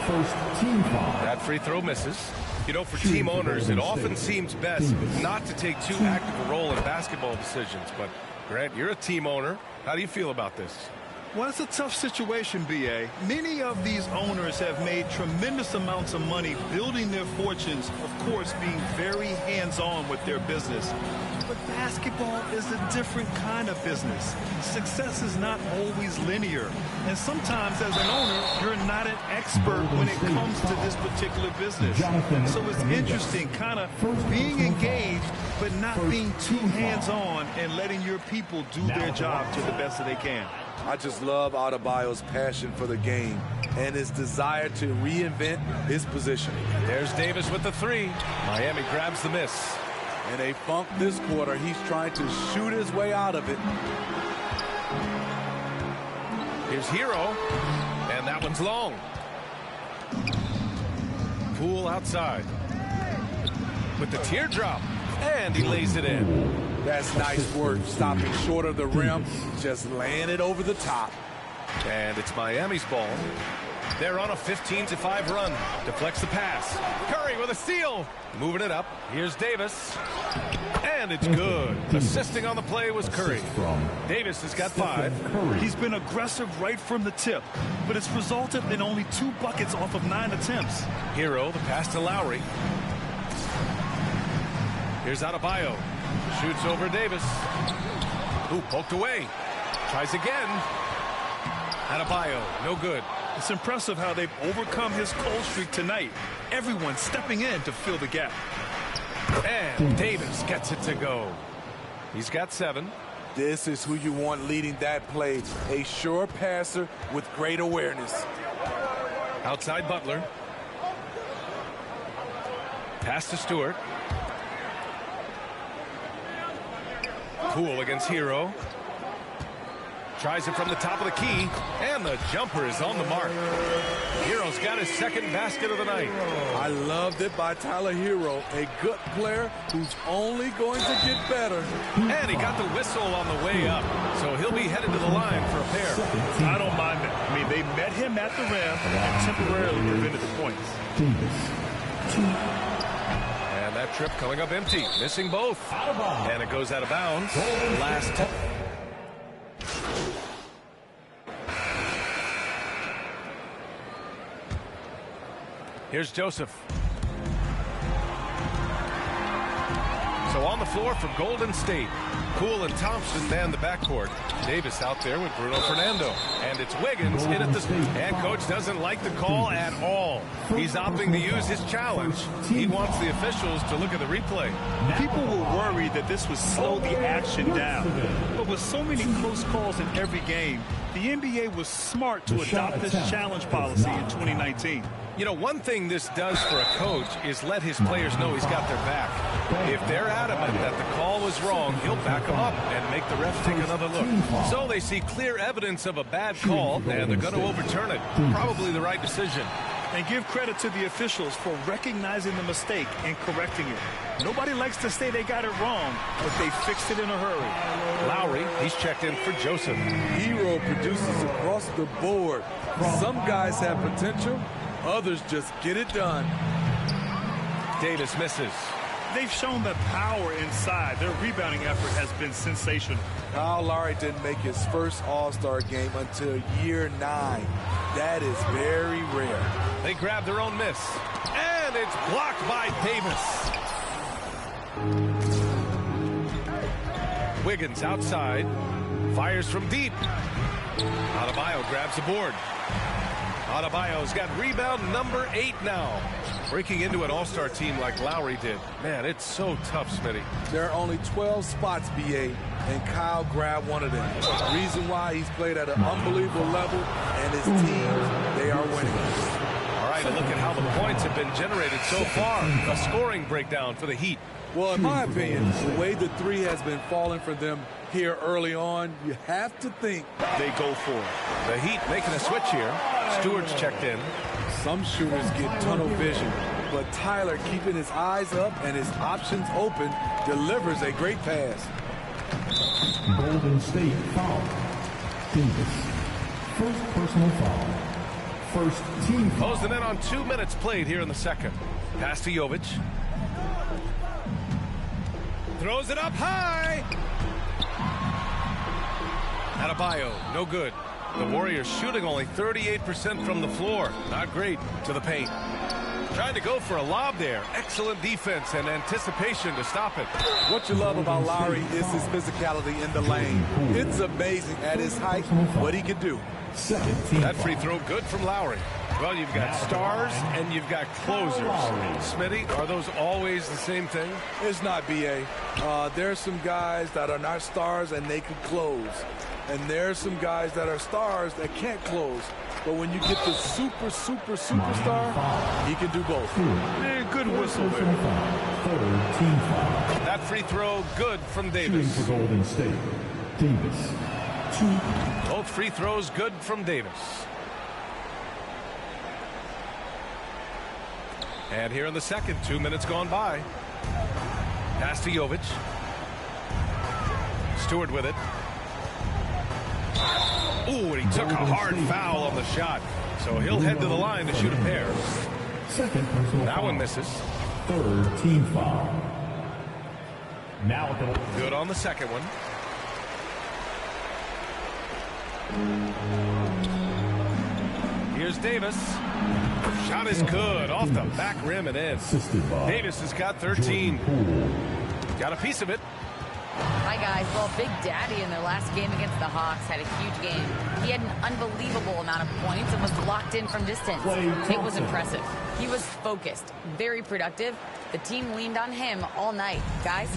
First team foul. That free throw misses. You know, for team owners, it often seems best not to take too active a role in basketball decisions. But, Grant, you're a team owner. How do you feel about this? Well, it's a tough situation, B.A. Many of these owners have made tremendous amounts of money building their fortunes, of course, being very hands-on with their business. But basketball is a different kind of business. Success is not always linear. And sometimes as an owner, you're not an expert when it comes to this particular business. So it's interesting kind of being engaged, but not being too hands-on and letting your people do their job to the best that they can. I just love Adebayo's passion for the game and his desire to reinvent his position. There's Davis with the 3. Miami grabs the miss. In a funk this quarter, he's trying to shoot his way out of it. Here's Hero, and that one's long. Poole outside with the teardrop, and he lays it in. That's nice work, stopping short of the rim, just laying it over the top. And it's Miami's ball. They're on a 15-5 run. Deflects the pass. Curry with a steal. Moving it up. Here's Davis. And it's good. Assisting on the play was Curry. Davis has got 5. He's been aggressive right from the tip, but it's resulted in only 2 buckets off of 9 attempts. Hero, the pass to Lowry. Here's Adebayo. Shoots over Davis. Ooh, poked away. Tries again. Adebayo, no good. It's impressive how they've overcome his cold streak tonight. Everyone stepping in to fill the gap. And Davis gets it to go. He's got 7. This is who you want leading that play. A sure passer with great awareness. Outside Butler. Pass to Stewart. Poole against Hero. Tries it from the top of the key, and the jumper is on the mark. Hero's got his second basket of the night. I loved it by Tyler Hero, a good player who's only going to get better. And he got the whistle on the way up, so he'll be headed to the line for a pair. I don't mind that. I mean, they met him at the rim and temporarily prevented the points. And that trip coming up empty, missing both. And it goes out of bounds. Last time. Here's Joseph. So on the floor for Golden State. Poole and Thompson man the backcourt. Davis out there with Bruno Fernando. And it's Wiggins in at the... And coach doesn't like the call at all. He's opting to use his challenge. He wants the officials to look at the replay. People were worried that this would slow the action down. But with so many close calls in every game, the NBA was smart to adopt this challenge policy in 2019. You know, one thing this does for a coach is let his players know he's got their back. If they're adamant that the call was wrong, he'll back them up and make the ref take another look. So they see clear evidence of a bad call, and they're going to overturn it. Probably the right decision. And give credit to the officials for recognizing the mistake and correcting it. Nobody likes to say they got it wrong, but they fixed it in a hurry. Lowry, he's checked in for Joseph. Hero produces across the board. Some guys have potential. Others just get it done. Davis misses. They've shown that power inside. Their rebounding effort has been sensational. Kyle Lowry didn't make his first All-Star game until year 9. That is very rare. They grab their own miss. And it's blocked by Davis. Wiggins outside. Fires from deep. Adebayo grabs the board. Adebayo's got rebound number 8 now. Breaking into an all-star team like Lowry did. Man, it's so tough, Smitty. There are only 12 spots, BA, and Kyle grabbed one of them. The reason why he's played at an unbelievable level, and his teams, they are winning. All right, a look at how the points have been generated so far. A scoring breakdown for the Heat. Well, in my opinion, the way the 3 has been falling for them here early on, you have to think they go for it. The Heat making a switch here. Stewart's checked in. Some shooters get tunnel vision, but Tyler, keeping his eyes up and his options open, delivers a great pass. Golden State foul. Davis. First personal foul. First team foul. Closing in on 2 minutes played here in the second. Pass to Jovic. Throws it up high. Adebayo, no good. The Warriors shooting only 38% from the floor. Not great to the paint. Trying to go for a lob there. Excellent defense and anticipation to stop it. What you love about Lowry is his physicality in the lane. It's amazing at his height what he can do. That free throw good from Lowry. Well, you've got stars and you've got closers. Smitty, are those always the same thing? It's not, B.A. There's some guys that are not stars and they can close. And there's some guys that are stars that can't close. But when you get the superstar, he can do both. Yeah, good whistle there. That free throw good from Davis. For Golden State. Davis. 2. Both free throws good from Davis. And here in the second, 2 minutes gone by. Pass to Jovic. Stewart with it. Ooh, and he took a hard foul on the shot. So he'll head to the line to shoot a pair. Second personal That foul. one misses. Third team foul. Now at the... Good on the second one. Here's Davis. Shot is good. Off the back rim and in. Davis has got 13. Got a piece of it. Hi, guys. Well, Big Daddy in their last game against the Hawks had a huge game. He had an unbelievable amount of points and was locked in from distance. It was impressive. He was focused, very productive. The team leaned on him all night. Guys?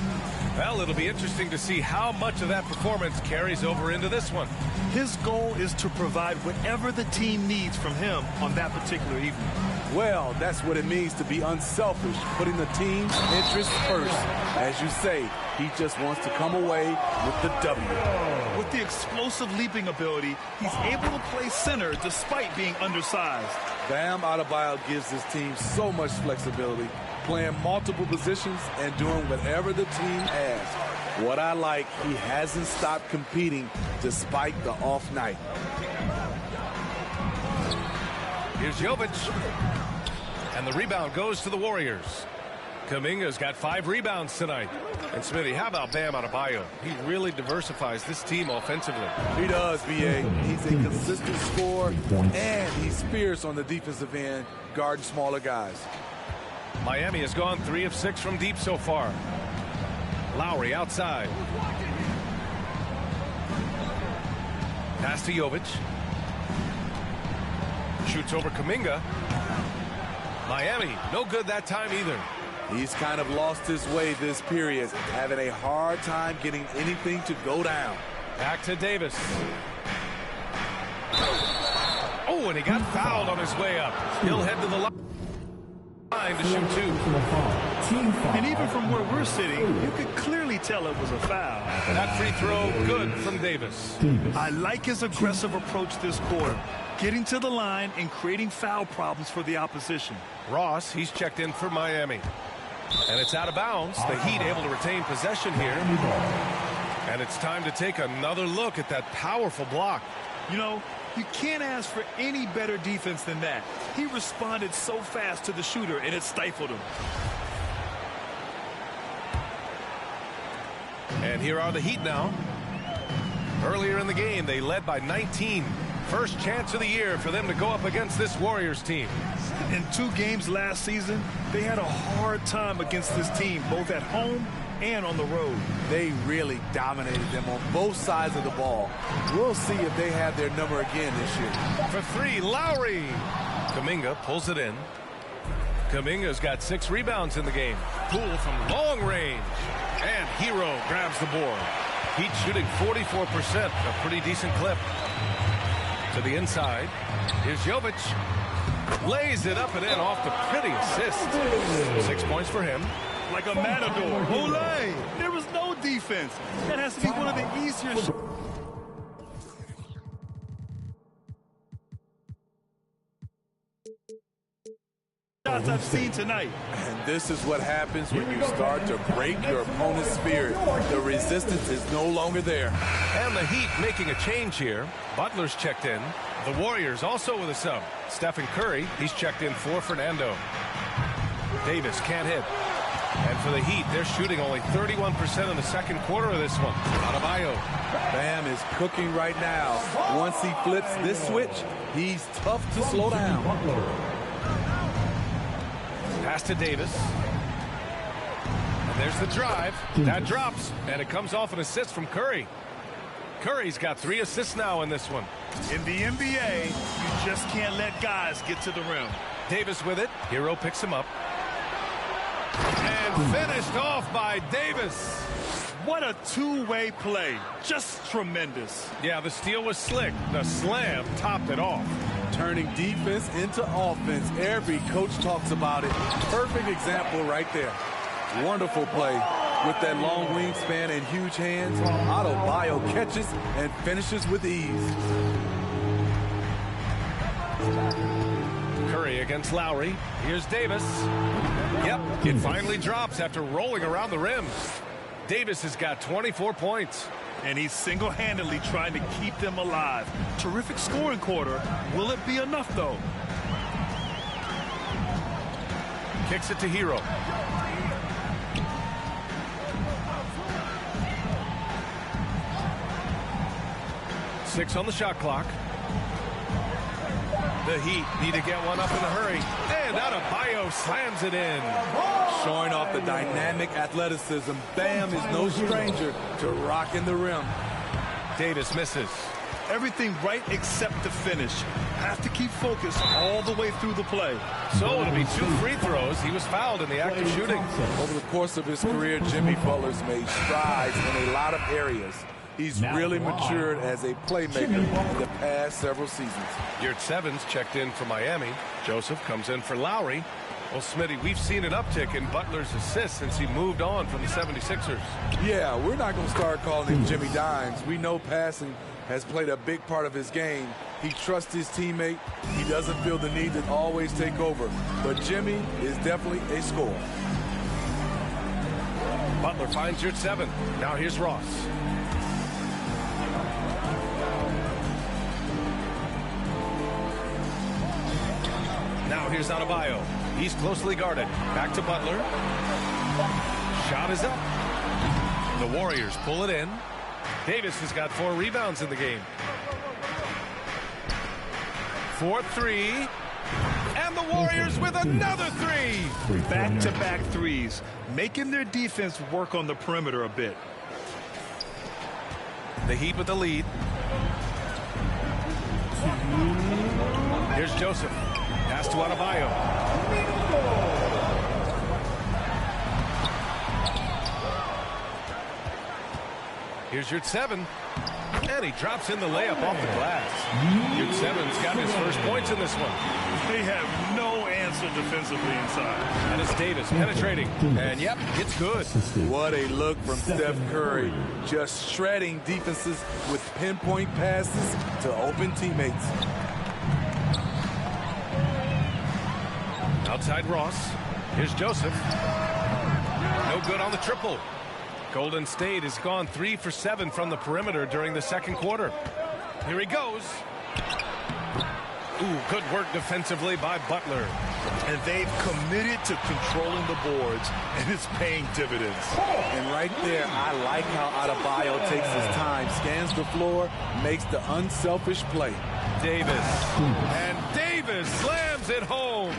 Well, it'll be interesting to see how much of that performance carries over into this one. His goal is to provide whatever the team needs from him on that particular evening. Well, that's what it means to be unselfish, putting the team's interests first. As you say, he just wants to come away with the W. With the explosive leaping ability, he's able to play center despite being undersized. Bam Adebayo gives his team so much flexibility, playing multiple positions and doing whatever the team asks. What I like, he hasn't stopped competing despite the off night. Here's Jovic. And the rebound goes to the Warriors. Kuminga's got 5 rebounds tonight. And Smitty, how about Bam Adebayo? He really diversifies this team offensively. He does, B.A. He's a consistent scorer, and he's fierce on the defensive end, guarding smaller guys. Miami has gone 3 of 6 from deep so far. Lowry outside. Pass to Jovic. Shoots over Kuminga. Miami, no good that time either. He's kind of lost his way this period, having a hard time getting anything to go down. Back to Davis. Oh, and he got fouled on his way up. He'll head to the line to shoot 2. And even from where we're sitting, you could clearly tell it was a foul. That free throw good from Davis. I like his aggressive approach this quarter, getting to the line and creating foul problems for the opposition. Ross, he's checked in for Miami. And it's out of bounds. The Heat able to retain possession here. And it's time to take another look at that powerful block. You know, you can't ask for any better defense than that. He responded so fast to the shooter, and it stifled him. And here are the Heat now. Earlier in the game, they led by 19. First chance of the year for them to go up against this Warriors team. In 2 games last season, they had a hard time against this team, both at home and on the road. They really dominated them on both sides of the ball. We'll see if they have their number again this year. For 3, Lowry. Kuminga pulls it in. Kuminga's got 6 rebounds in the game. Poole from long range. And Hero grabs the board. Heat shooting 44%, a pretty decent clip. To the inside. Here's Jovic. Lays it up and in off the pretty assist. 6 points for him. Like a matador. Olay! There was no defense. That has to be one of the easier shots I've seen tonight. And this is what happens when you start to break your opponent's spirit. The resistance is no longer there. And the Heat making a change here. Butler's checked in. The Warriors also with a sub. Stephen Curry, he's checked in for Fernando. Davis can't hit. And for the Heat, they're shooting only 31% in the second quarter of this one. Adebayo. Bam is cooking right now. Once he flips this switch, he's tough to slow down. Pass to Davis. And there's the drive. That drops, and it comes off an assist from Curry. Curry's got 3 assists now in this one. In the NBA, you just can't let guys get to the rim. Davis with it. Hero picks him up. And finished off by Davis. What a two-way play. Just tremendous. Yeah, the steal was slick. The slam topped it off. Turning defense into offense. Every coach talks about it. Perfect example right there. Wonderful play. With that long wingspan and huge hands, Adebayo catches and finishes with ease. Curry against Lowry. Here's Davis. Yep, it finally drops after rolling around the rim. Davis has got 24 points. and he's single-handedly trying to keep them alive. Terrific scoring quarter. Will it be enough, though? Kicks it to Hero. Six on the shot clock. The Heat need to get one up in a hurry. And Adebayo slams it in. Showing off the dynamic athleticism. Bam is no stranger to rocking the rim. Davis misses. Everything right except the finish. Have to keep focused all the way through the play. So it'll be 2 free throws. He was fouled in the act of shooting. Over the course of his career, Jimmy Butler's made strides in a lot of areas. He's really matured as a playmaker in the past several seasons. Yurtsevens checked in for Miami. Joseph comes in for Lowry. Well, Smitty, we've seen an uptick in Butler's assists since he moved on from the 76ers. Yeah, we're not going to start calling him Jimmy Dimes. We know passing has played a big part of his game. He trusts his teammate. He doesn't feel the need to always take over. But Jimmy is definitely a scorer. Butler finds Yurtseven. Now here's Ross. Now here's Adebayo. He's closely guarded. Back to Butler. Shot is up. The Warriors pull it in. Davis has got 4 rebounds in the game. 4-3. And the Warriors with another 3. Back-to-back threes, making their defense work on the perimeter a bit. The Heat with the lead. Here's Joseph. Pass to Adebayo. Here's Yurtseven. And he drops in the layup off the glass. Yurtseven's got his first points in this one. They have no answer defensively inside. And it's Davis penetrating. And yep, it's good. What a look from Steph Curry. Just shredding defenses with pinpoint passes to open teammates. Outside Ross. Here's Joseph. No good on the triple. Golden State has gone 3 for 7 from the perimeter during the second quarter. Here he goes. Ooh, good work defensively by Butler. And they've committed to controlling the boards, and it's paying dividends. And right there, I like how Adebayo takes his time, scans the floor, makes the unselfish play. Davis. And Davis slams it home.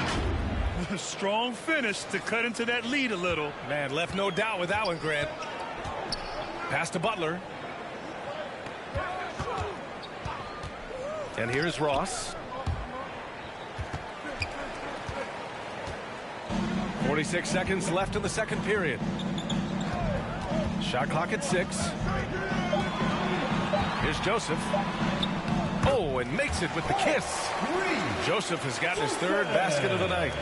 A strong finish to cut into that lead a little. Man, left no doubt with that one, Grant. Pass to Butler. And here's Ross. 46 seconds left in the second period. Shot clock at 6. Here's Joseph. Oh, and makes it with the kiss. Joseph has gotten his 3rd basket of the night.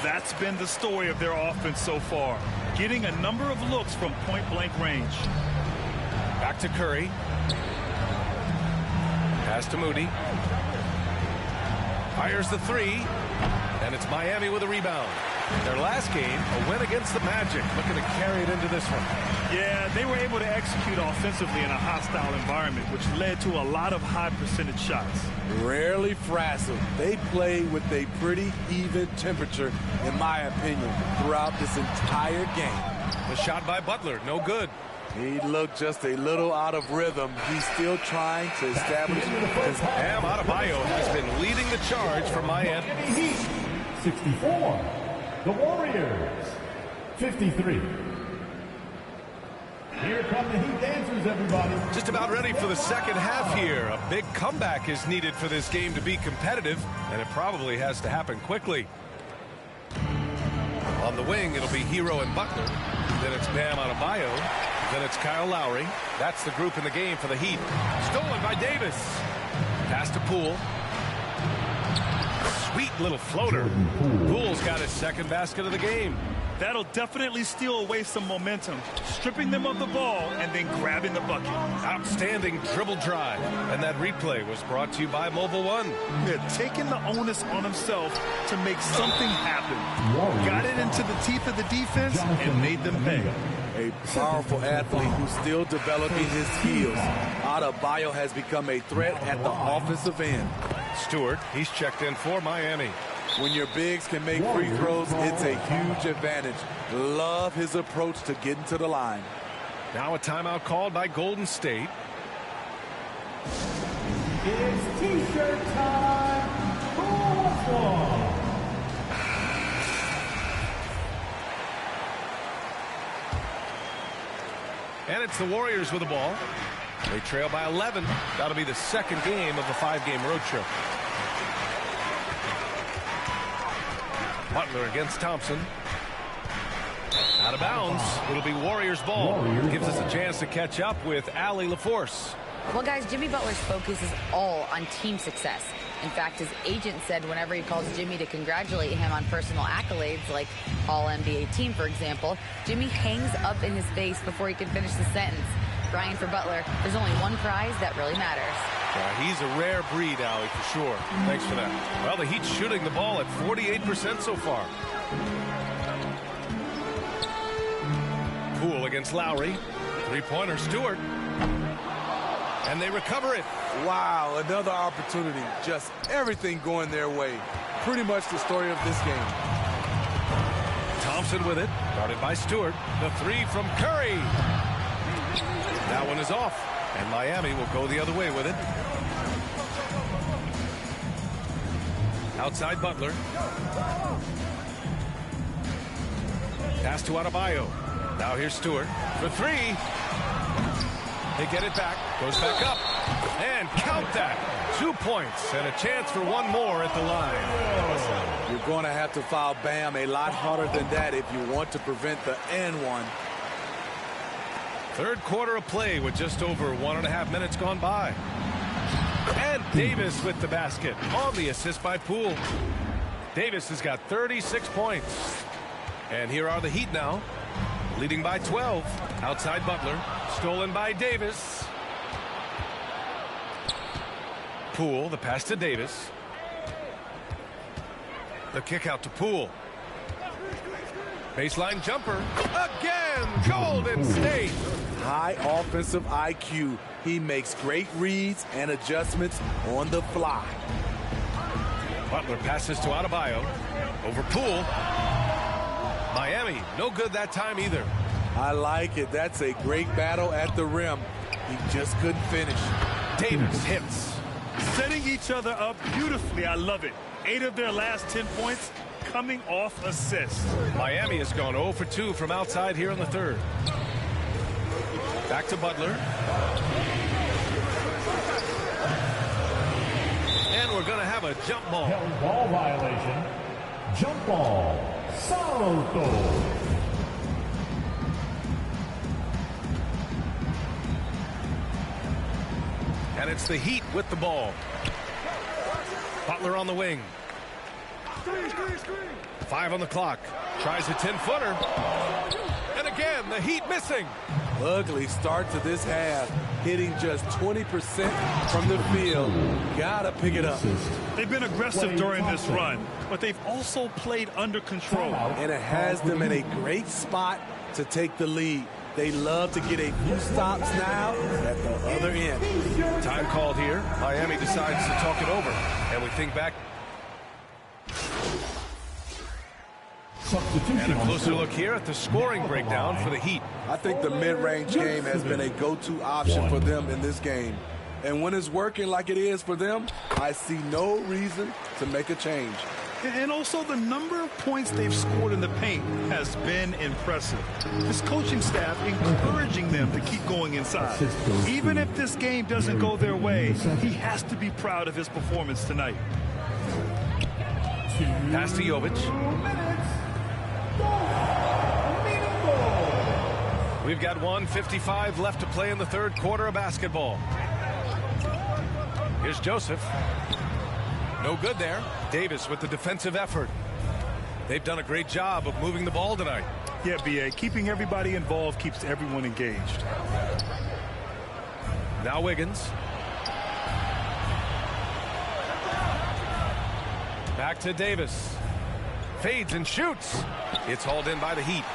That's been the story of their offense so far. Getting a number of looks from point-blank range. Back to Curry. Pass to Moody. Fires the 3. And it's Miami with a rebound. Their last game, a win against the Magic. Looking to carry it into this one. Yeah, they were able to execute offensively in a hostile environment, which led to a lot of high percentage shots. Rarely frazzled. They play with a pretty even temperature, in my opinion, throughout this entire game. The shot by Butler, no good. He looked just a little out of rhythm. He's still trying to establish his... Bam Adebayo has been leading the charge for Miami. 64. The Warriors, 53. Here come the Heat dancers, everybody. Just about ready for the second half here. A big comeback is needed for this game to be competitive, and it probably has to happen quickly. On the wing, it'll be Hero and Butler. Then it's Bam Adebayo. Then it's Kyle Lowry. That's the group in the game for the Heat. Stolen by Davis. Pass to Poole. Sweet little floater. Poole's got his 2nd basket of the game. That'll definitely steal away some momentum, stripping them of the ball and then grabbing the bucket. Outstanding dribble drive. And that replay was brought to you by Mobile One. They're taking the onus on himself to make something happen. Got it into the teeth of the defense and made them pay. a powerful athlete who's still developing his skills. Adebayo has become a threat at the offensive end. Stewart, he's checked in for Miami. When your bigs can make free throws, it's a huge advantage. Love his approach to getting to the line. Now a timeout called by Golden State. It's T-shirt time. Who wants one? And it's the Warriors with the ball. They trail by 11. That'll be the second game of a 5-game road trip. Butler against Thompson. Out of bounds. It'll be Warriors ball. Gives us a chance to catch up with Allie LaForce. Well, guys, Jimmy Butler's focus is all on team success. In fact, his agent said whenever he calls Jimmy to congratulate him on personal accolades, like All-NBA team, for example, Jimmy hangs up in his face before he can finish the sentence. Brian, for Butler, there's only one prize that really matters. Yeah, he's a rare breed, Allie, for sure. Thanks for that. Well, the Heat's shooting the ball at 48% so far. Poole against Lowry. Three-pointer, Stewart. And they recover it. Wow, another opportunity. Just everything going their way. Pretty much the story of this game. Thompson with it. Guarded by Stewart. The three from Curry. That one is off. And Miami will go the other way with it. Outside Butler. Pass to Adebayo. Now here's Stewart for three. They get it back. Goes back up. And count that. 2 points and a chance for one more at the line. You're going to have to foul Bam a lot harder than that if you want to prevent the and one. Third quarter of play with just over 1.5 minutes gone by. And Davis with the basket on the assist by Poole. Davis has got 36 points. And here are the Heat now, leading by 12. Outside Butler, stolen by Davis. Poole, the pass to Davis. The kick out to Poole. Baseline jumper. Again, Golden State. High offensive IQ. He makes great reads and adjustments on the fly. Butler passes to Adebayo. Over Poole. Miami, no good that time either. I like it. That's a great battle at the rim. He just couldn't finish. Davis hits. Setting each other up beautifully. I love it. 8 of their last 10 points coming off assists. Miami has gone 0 for 2 from outside here in the third. Back to Butler. And we're going to have a jump ball. Held ball violation. Jump ball. Salto. And it's the Heat with the ball. Butler on the wing. 5 on the clock. Tries a 10-footer. And again, the Heat missing. Ugly start to this half. Hitting just 20% from the field. Gotta pick it up. They've been aggressive during this run, but they've also played under control. And it has them in a great spot to take the lead. They love to get a few stops now at the other end. Time called here. Miami decides to talk it over. And we think back. And a closer look here at the scoring breakdown for the Heat. I think the mid-range game has been a go-to option for them in this game. And when it's working like it is for them, I see no reason to make a change. And also the number of points they've scored in the paint has been impressive. His coaching staff encouraging them to keep going inside. Even if this game doesn't go their way, he has to be proud of his performance tonight. Pass to Jovic. We've got 1:55 left to play in the third quarter of basketball. Here's Joseph. No good there. Davis with the defensive effort. They've done a great job of moving the ball tonight. Yeah, B.A. Keeping everybody involved keeps everyone engaged. Now Wiggins. Back to Davis. Fades and shoots. It's hauled in by the Heat.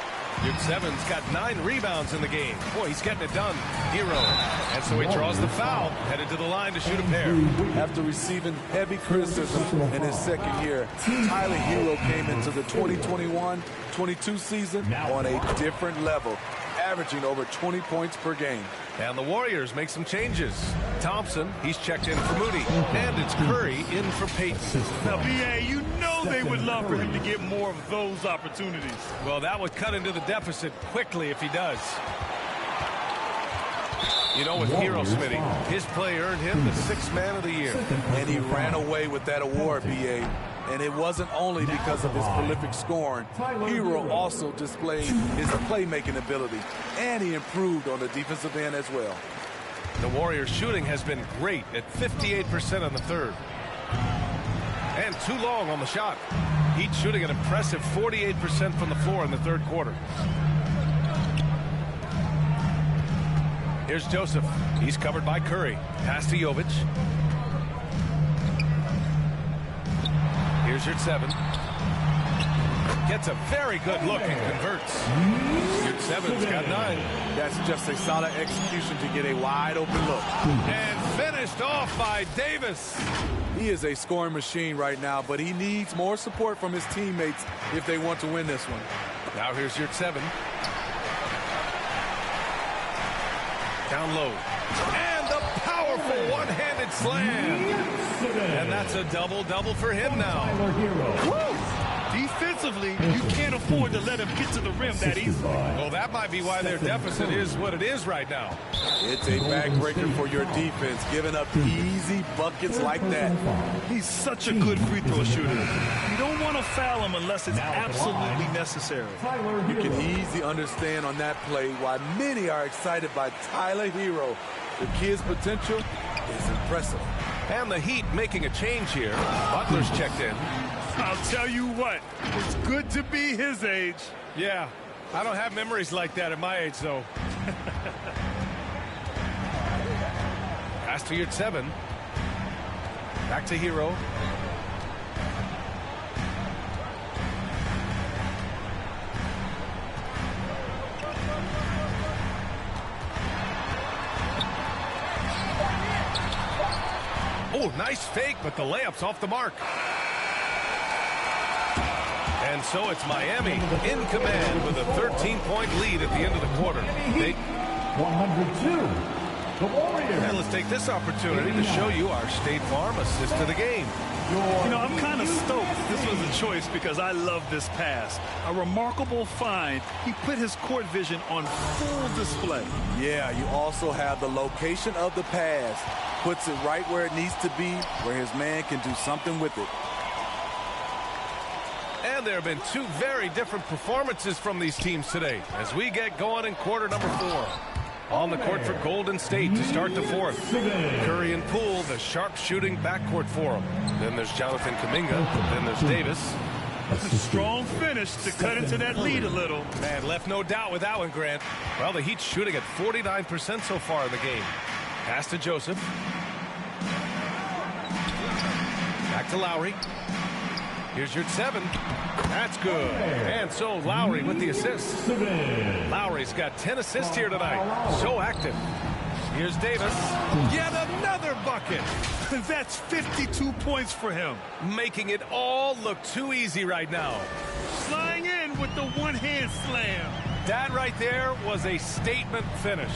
Yurtseven's got 9 rebounds in the game. Boy, he's getting it done. Hero. And so he draws the foul, headed to the line to shoot a pair. After receiving heavy criticism in his second year, Tyler Hero came into the 2021-22 season on a different level, averaging over 20 points per game. And the Warriors make some changes. Thompson, he's checked in for Moody. And it's Curry in for Payton. Now, B.A., you know they would love for him to get more of those opportunities. Well, that would cut into the deficit quickly if he does. You know, with Hero, Smitty, his play earned him the 6th Man of the Year. And he ran away with that award, B.A. And it wasn't only because of his prolific scoring. Hero also displayed his playmaking ability, and he improved on the defensive end as well. The Warriors' shooting has been great at 58% on the third. And too long on the shot. Heat shooting an impressive 48% from the floor in the third quarter. Here's Joseph. He's covered by Curry. Pass to Jovic. Here's Yurtseven. Gets a very good look and converts. Yurtseven's got 9. That's just a solid execution to get a wide open look. And finished off by Davis. He is a scoring machine right now, but he needs more support from his teammates if they want to win this one. Now here's Yurtseven. Down low. And the powerful one-handed slam. And that's a double-double for him now. Woo! Defensively, you can't afford to let him get to the rim that easily. Well, that might be why their deficit is what it is right now. It's a backbreaker for your defense, giving up easy buckets like that. He's such a good free throw shooter. You don't want to foul him unless it's absolutely necessary. You can easily understand on that play why many are excited by Tyler Hero. The kid's potential is impressive. And the Heat making a change here. Butler's checked in. I'll tell you what, it's good to be his age. Yeah, I don't have memories like that at my age, though. Pass to Yurtseven. Back to Hero. Oh, nice fake, but the layup's off the mark. And so it's Miami in command with a 13-point lead at the end of the quarter. 102. The Warriors. And let's take this opportunity to show you our State Farm assist to the game. You know, I'm kind of stoked this was a choice because I love this pass. A remarkable find. He put his court vision on full display. Yeah, you also have the location of the pass. Puts it right where it needs to be, where his man can do something with it. And there have been 2 very different performances from these teams today as we get going in quarter number 4. On the court for Golden State to start the 4th. Curry and Poole, the sharp-shooting backcourt for him. Then there's Jonathan Kuminga. Then there's Davis. That's a strong finish to cut into that lead a little. Man, left no doubt with that one, Grant. Well, the Heat's shooting at 49% so far in the game. Pass to Joseph. Back to Lowry. Here's Yurtseven. That's good. And so Lowry with the assist. Lowry's got 10 assists here tonight. So active. Here's Davis. Yet another bucket. That's 52 points for him. Making it all look too easy right now. Flying in with the one-hand slam. That right there was a statement finish.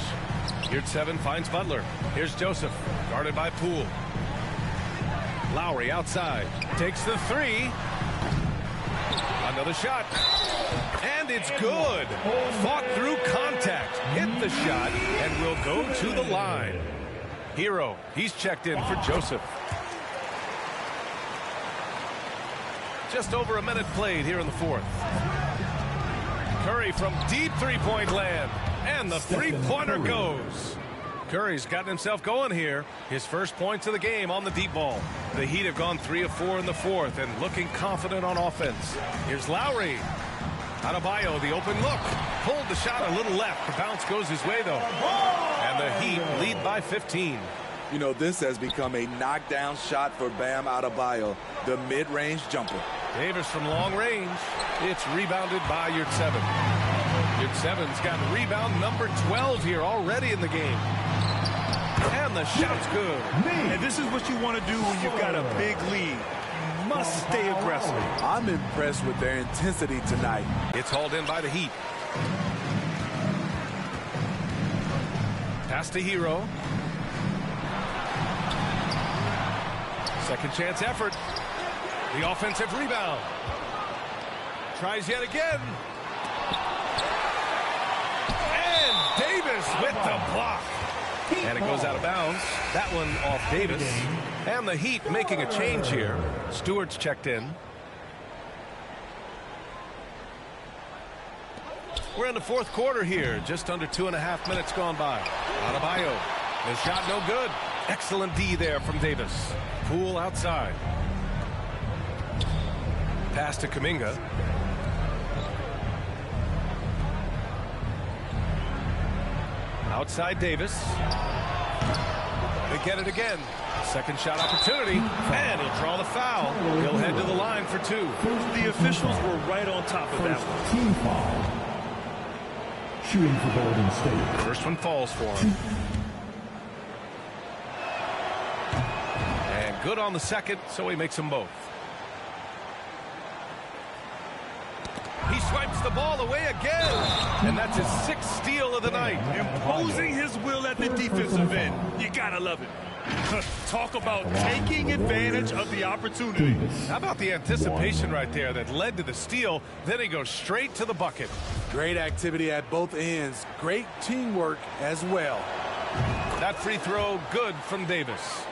Yurtseven finds Butler. Here's Joseph. Guarded by Poole. Lowry outside. Takes the 3. Another shot. And it's good. Fought through contact. Hit the shot and will go to the line. Hero. He's checked in for Joseph. Just over a minute played here in the 4th. Curry from deep three-point land. And the three-pointer goes. Curry's gotten himself going here. His first points of the game on the deep ball. The Heat have gone 3 of 4 in the 4th and looking confident on offense. Here's Lowry. Adebayo, the open look. Pulled the shot a little left. The bounce goes his way, though. And the Heat lead by 15. You know, this has become a knockdown shot for Bam Adebayo, the mid-range jumper. Davis from long range. It's rebounded by Yurtseven. Yurtseven's got rebound number 12 here already in the game. And the shot's good. And this is what you want to do when you've got a big lead. You must stay aggressive. I'm impressed with their intensity tonight. It's hauled in by the Heat. Pass to Hero. Second chance effort. The offensive rebound. Tries yet again. And Davis with the block. And it goes out of bounds. That one off Davis. And the Heat making a change here. Stewart's checked in. We're in the fourth quarter here. Just under 2.5 minutes gone by. Adebayo. The shot no good. Excellent D there from Davis. Poole outside. Pass to Kuminga. Outside Davis. They get it again. Second shot opportunity. And he'll draw the foul. He'll head to the line for 2. The officials were right on top of that one. Team foul. Shooting for Golden State. First one falls for him. And good on the second, so he makes them both. He swipes the ball away again. And that's his 6th steal of the night. Imposing his will at the defensive end. You gotta love it. Talk about taking advantage of the opportunity. How about the anticipation right there that led to the steal? Then he goes straight to the bucket. Great activity at both ends. Great teamwork as well. That free throw good from Davis.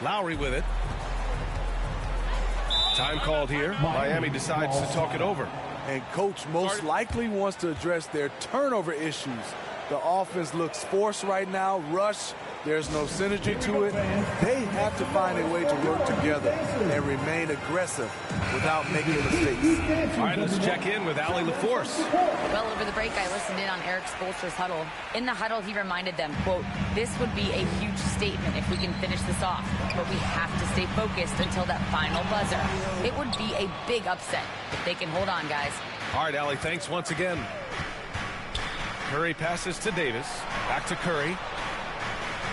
Lowry with it. Time called here. Miami decides to talk it over. And coach most likely wants to address their turnover issues. The offense looks forced right now, rush. There's no synergy to it. They have to find a way to work together and remain aggressive without making mistakes. All right, let's check in with Allie LaForce. Well, over the break, I listened in on Eric Spoelstra's huddle. In the huddle, he reminded them, quote, "This would be a huge statement if we can finish this off, but we have to stay focused until that final buzzer. It would be a big upset if they can hold on, guys." All right, Allie, thanks once again. Curry passes to Davis. Back to Curry.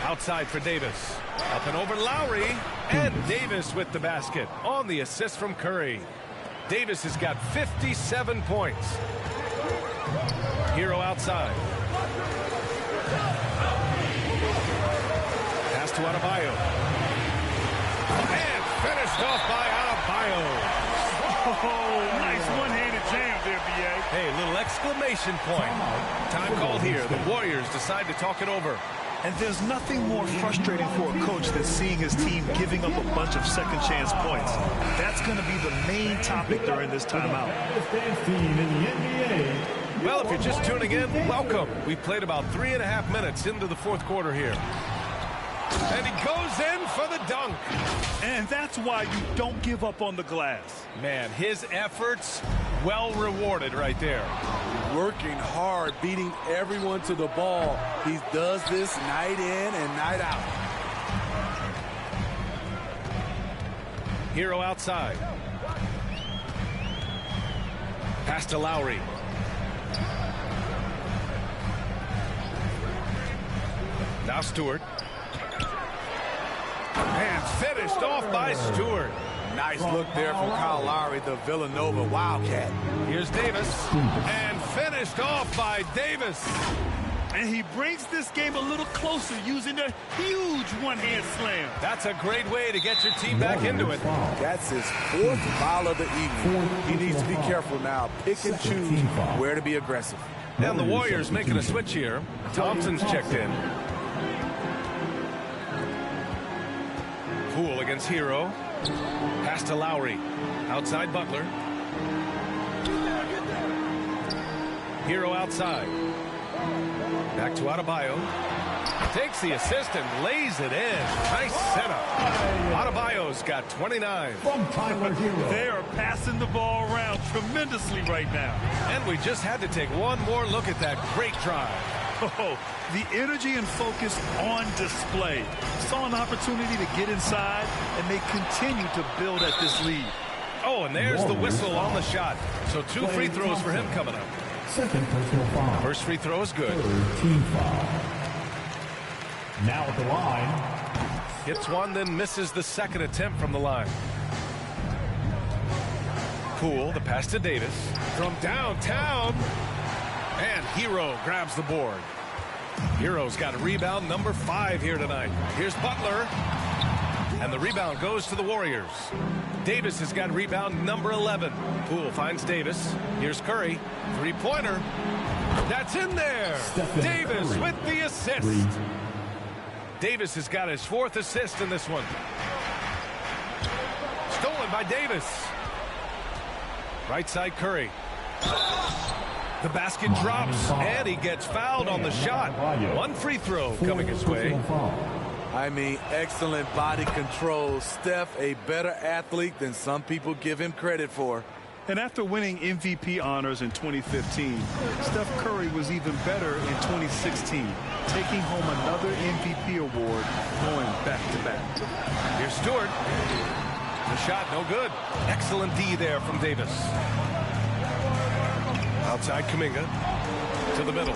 Outside for Davis. Up and over Lowry. And Davis with the basket on the assist from Curry. Davis has got 57 points. Hero outside. Pass to Adebayo. And finished off by Adebayo. Oh, nice one-handed jam there, B.A. Hey, little exclamation point. Time called here. The Warriors decide to talk it over. And there's nothing more frustrating for a coach than seeing his team giving up a bunch of second chance points. That's going to be the main topic during this timeout. Well, if you're just tuning in, welcome. We've played about 3.5 minutes into the fourth quarter here. And he goes in for the dunk. And that's why you don't give up on the glass. Man, his efforts well rewarded right there. Working hard, beating everyone to the ball. He does this night in and night out. Hero outside. Pass to Lowry. Now Stewart. And finished off by Stewart. Nice look there from Kyle Lowry, the Villanova Wildcat. Here's Davis. And finished off by Davis. And he brings this game a little closer using a huge one-hand slam. That's a great way to get your team back into it. That's his 4th foul of the evening. He needs to be careful now. Pick and choose where to be aggressive. And the Warriors making a switch here. Thompson's checked in. Poole against Hero. Pass to Lowry. Outside Butler. Hero outside. Back to Adebayo. Takes the assist and lays it in. Nice setup. Adebayo's got 29. They are passing the ball around tremendously right now. And we just had to take one more look at that great drive. Oh, the energy and focus on display. Saw an opportunity to get inside, and they continue to build at this lead. Oh, and there's the whistle on the shot. So 2 free throws for him coming up. Second personal foul. First free throw is good. Third team foul. Now at the line. Hits one, then misses the second attempt from the line. Poole, the pass to Davis. From downtown. And Hero grabs the board. Hero's got a rebound number 5 here tonight. Here's Butler. And the rebound goes to the Warriors. Davis has got rebound number 11. Poole finds Davis. Here's Curry. Three-pointer. That's in there. Davis Curry with the assist. Davis has got his 4th assist in this one. Stolen by Davis. Right side Curry. The basket drops, and he gets fouled on the shot. 1 free throw coming his way. I mean, excellent body control. Steph, a better athlete than some people give him credit for. And after winning MVP honors in 2015, Steph Curry was even better in 2016, taking home another MVP award, going back-to-back. Here's Stewart. The shot, no good. Excellent D there from Davis. Outside Kuminga. To the middle.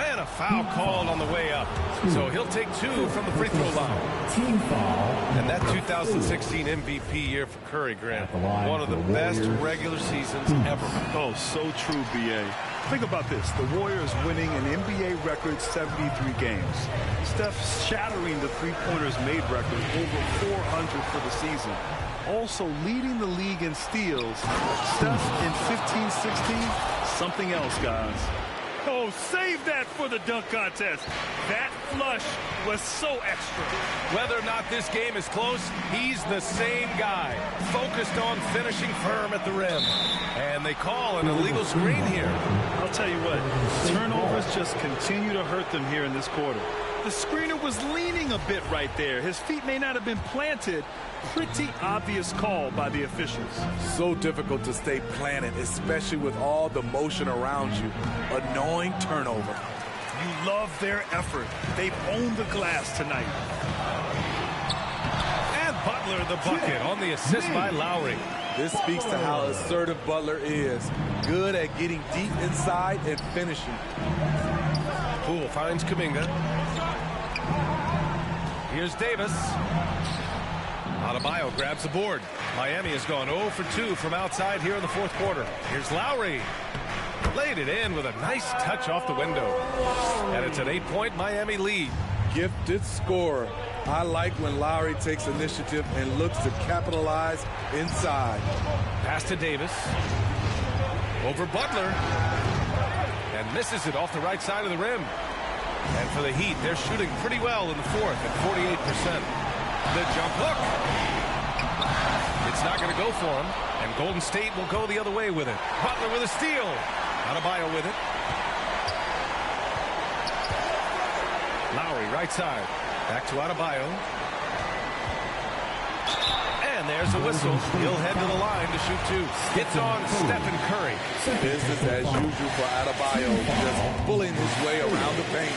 And a foul called on the way up. So he'll take 2 from the free throw line. Team foul. And that 2016 MVP year for Curry, Grant. One of the best regular seasons ever. Oh, so true, B.A. Think about this. The Warriors winning an NBA record 73 games. Steph shattering the three-pointers made record over 400 for the season. Also leading the league in steals. Steph in 15-16, something else, guys. Oh, save that for the dunk contest. That flush was so extra. Whether or not this game is close, he's the same guy. Focused on finishing firm at the rim. And they call an illegal screen here. I'll tell you what, turnovers just continue to hurt them here in this quarter. The screener was leaning a bit right there. His feet may not have been planted. Pretty obvious call by the officials. So difficult to stay planted, especially with all the motion around you. Annoying turnover. You love their effort. They've owned the glass tonight. And Butler the bucket on the assist by Lowry. This speaks to how assertive Butler is. Good at getting deep inside and finishing. Poole finds Kuminga. Here's Davis. Adebayo grabs the board. Miami has gone 0 for 2 from outside here in the 4th quarter. Here's Lowry. Laid it in with a nice touch off the window. And it's an 8-point Miami lead. Gifted scorer. I like when Lowry takes initiative and looks to capitalize inside. Pass to Davis. Over Butler. And misses it off the right side of the rim. And for the Heat, they're shooting pretty well in the 4th at 48%. The jump hook. It's not going to go for him. And Golden State will go the other way with it. Butler with a steal. Adebayo with it. Lowry right side. Back to Adebayo. And there's a whistle. He'll head to the line to shoot 2. Hits on Stephen Curry. Business as usual for Adebayo. Just pulling his way around the paint.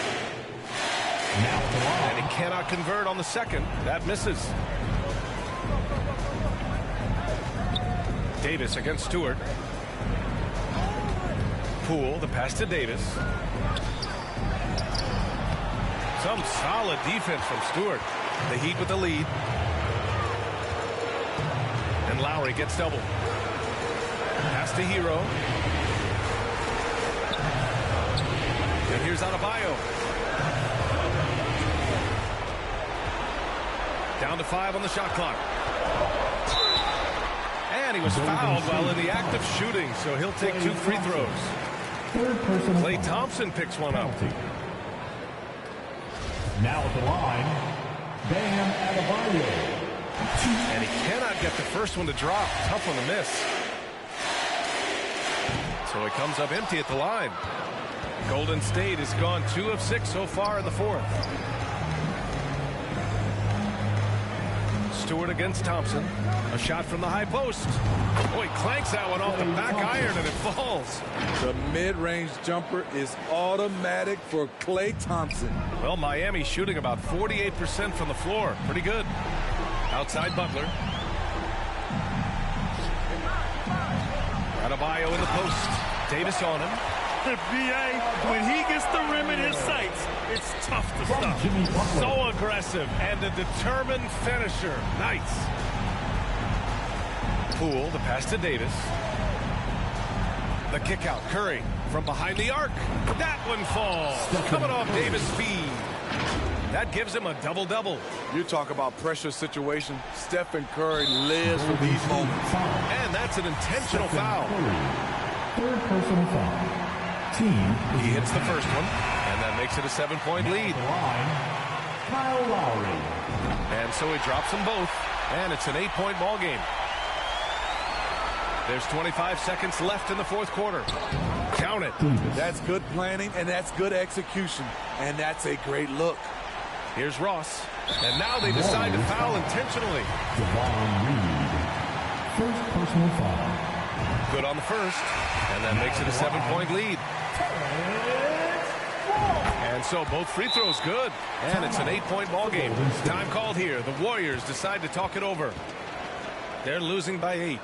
And he cannot convert on the second. That misses. Davis against Stewart. Poole, the pass to Davis. Some solid defense from Stewart. The Heat with the lead. And Lowry gets double. Pass to Hero. And here's Adebayo. Down to 5 on the shot clock. And he was fouled while in the act of shooting, so he'll take 2 free throws. Klay Thompson picks one up. Now at the line, Bam Adebayo. And he cannot get the first one to drop. Tough one to miss. So he comes up empty at the line. Golden State has gone 2 of 6 so far in the 4th. Stewart against Thompson. A shot from the high post. Boy, clanks that one off the back iron and it falls. The mid-range jumper is automatic for Klay Thompson. Well, Miami shooting about 48% from the floor. Pretty good. Outside Butler. Adebayo in the post. Davis on him. The BA, when he gets the rim in his sights, it's tough to stop. So aggressive and a determined finisher. Nice. Poole, the pass to Davis. The kick out. Curry from behind the arc. That one falls. Coming off Davis' feed. That gives him a double-double. You talk about pressure situation. Stephen Curry lives for these moments. And that's an intentional foul. Third personal foul. Team. He hits the first one, and that makes it a 7-point lead. Kyle Lowry. And so he drops them both, and it's an 8-point ball game. There's 25 seconds left in the fourth quarter. Count it. That's good planning, and that's good execution, and that's a great look. Here's Ross, and now they decide to foul intentionally. Devon Reed. First personal foul. Good on the first, and that makes it a 7-point lead. And so both free throws good, and it's an 8-point ball game. Time called here. The Warriors decide to talk it over. They're losing by 8.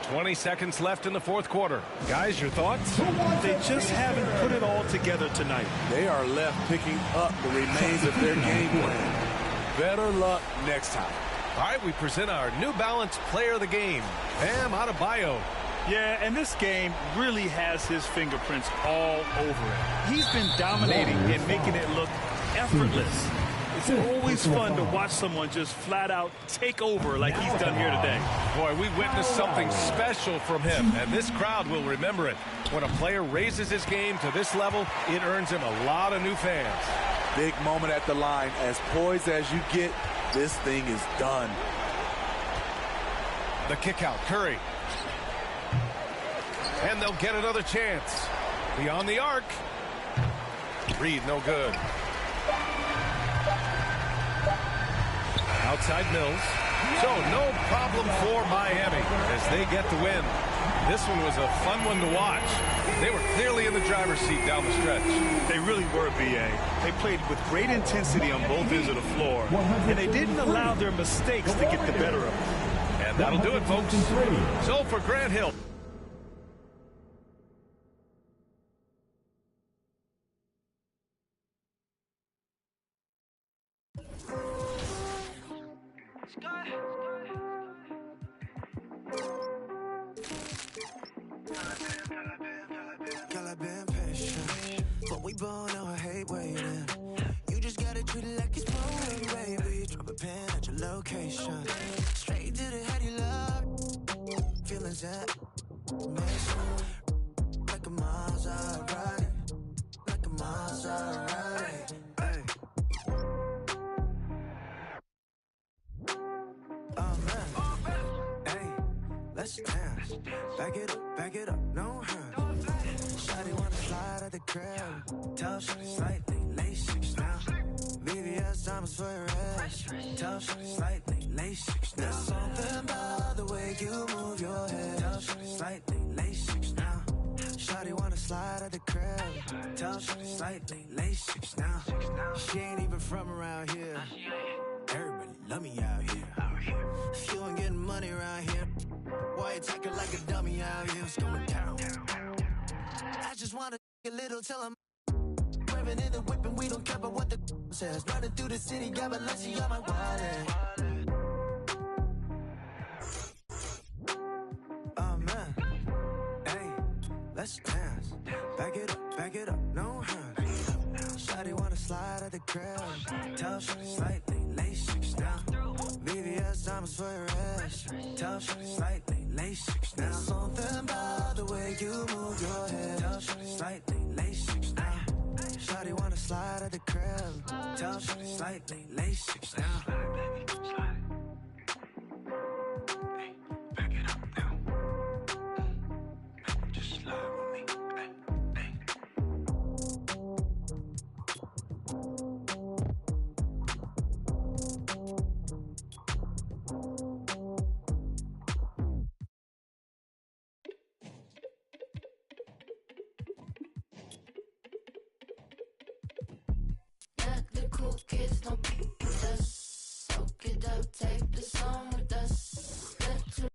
20 seconds left in the fourth quarter. Guys, your thoughts? They just haven't put it all together tonight. They are left picking up the remains of their game plan. Better luck next time. All right, we present our New Balance player of the game, Bam Adebayo. Yeah, and this game really has his fingerprints all over it. He's been dominating and making it look effortless. It's always fun to watch someone just flat out take over like he's done here today. Boy, we witnessed something special from him, and this crowd will remember it. When a player raises his game to this level, it earns him a lot of new fans. Big moment at the line. As poised as you get, this thing is done. The kick out, Curry. And they'll get another chance. Beyond the arc. Reed, no good. Outside Mills. So no problem for Miami as they get the win. This one was a fun one to watch. They were clearly in the driver's seat down the stretch. They really were, B.A. They played with great intensity on both ends of the floor, and they didn't allow their mistakes to get the better of them. And that'll do it, folks. So for Grant Hill. Girl, I've been patient, but we both know I hate waiting. You just gotta treat it like it's pouring, baby. Drop a pin at your location. Straight to the head, you love. Feelings that miss. Like a Maserati. Like a Maserati. Hey. Oh, man. Hey, let's dance. Back it up, no hands. Shawty wanna slide at the crib. Tell Shawty slightly, lay 6 now. VVS diamonds for your ass. Tell Shawty slightly, lay 6 now. There's something about the way you move your head. Tell Shawty slightly, lay 6 now. Shawty wanna slide at the crib. Tell Shawty slightly, lay 6 now. She ain't even from around here. Everybody love me out here. If you ain't getting money around here, why you talking like a dummy out here? It's going down. I just wanna a little till I'm revving in the whip and we don't care about what the says. Running through the city, got Balenciaga on my wallet. Oh man, hey, let's dance. Back it up, no hands. Shawty wanna slide at the crib. Tell Shawty slightly, lay 6 now. VVS diamonds for your ass. Tell Shawty slightly, lay 6 now. There's something about the way you move your head. Tell Shawty slightly, lay 6 now. Shawty wanna slide at the crib. Tell Shawty slightly, lay 6 now. Hey, back it up now. Just slide with me. Hey. The cool kids don't be with us. Soak it up, take the song with us. Step to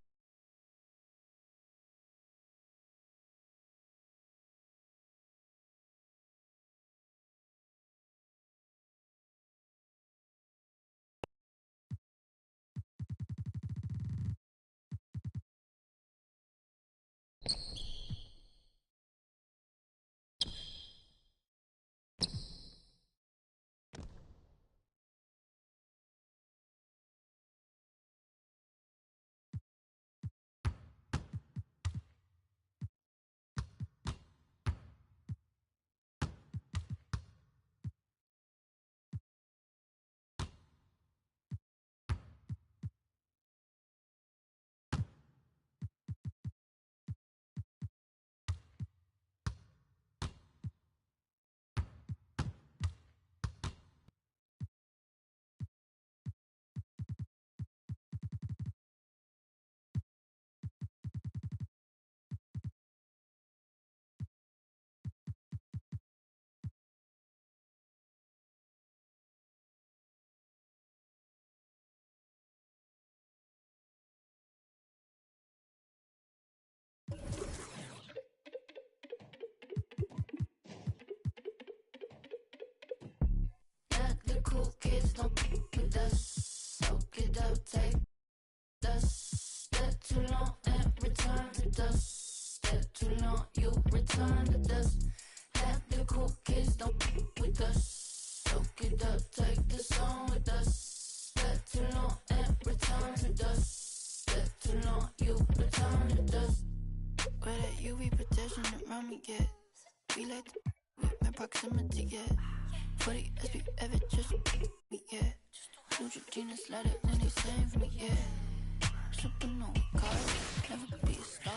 the cool kids don't be with us. Soak it up, take dust. Step too long and return to dust. Step too long, you return to dust. Have the cool kids don't be with us. Soak it up, take the song with us. Step too long and return to dust. Step too long, you return to dust. Where that UV protection around me get? We like to with my proximity, yeah. 40 SB ever just me, yeah. Neutrogena slide it when they same for me, yeah. Supernova cars, never be a star.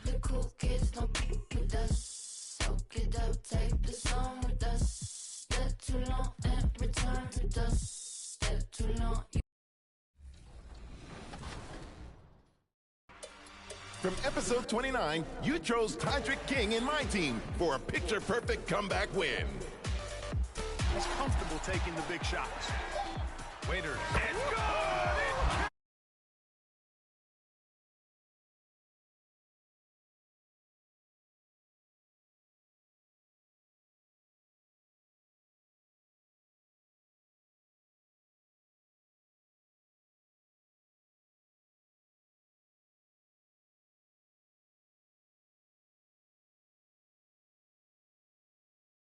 The cool kids don't be with us. Soak it up, take the song with us. Step too long and return to dust. Step too long. From episode 29, you chose Tydrick King in my team for a picture-perfect comeback win. He's comfortable taking the big shots. Waiters, and go!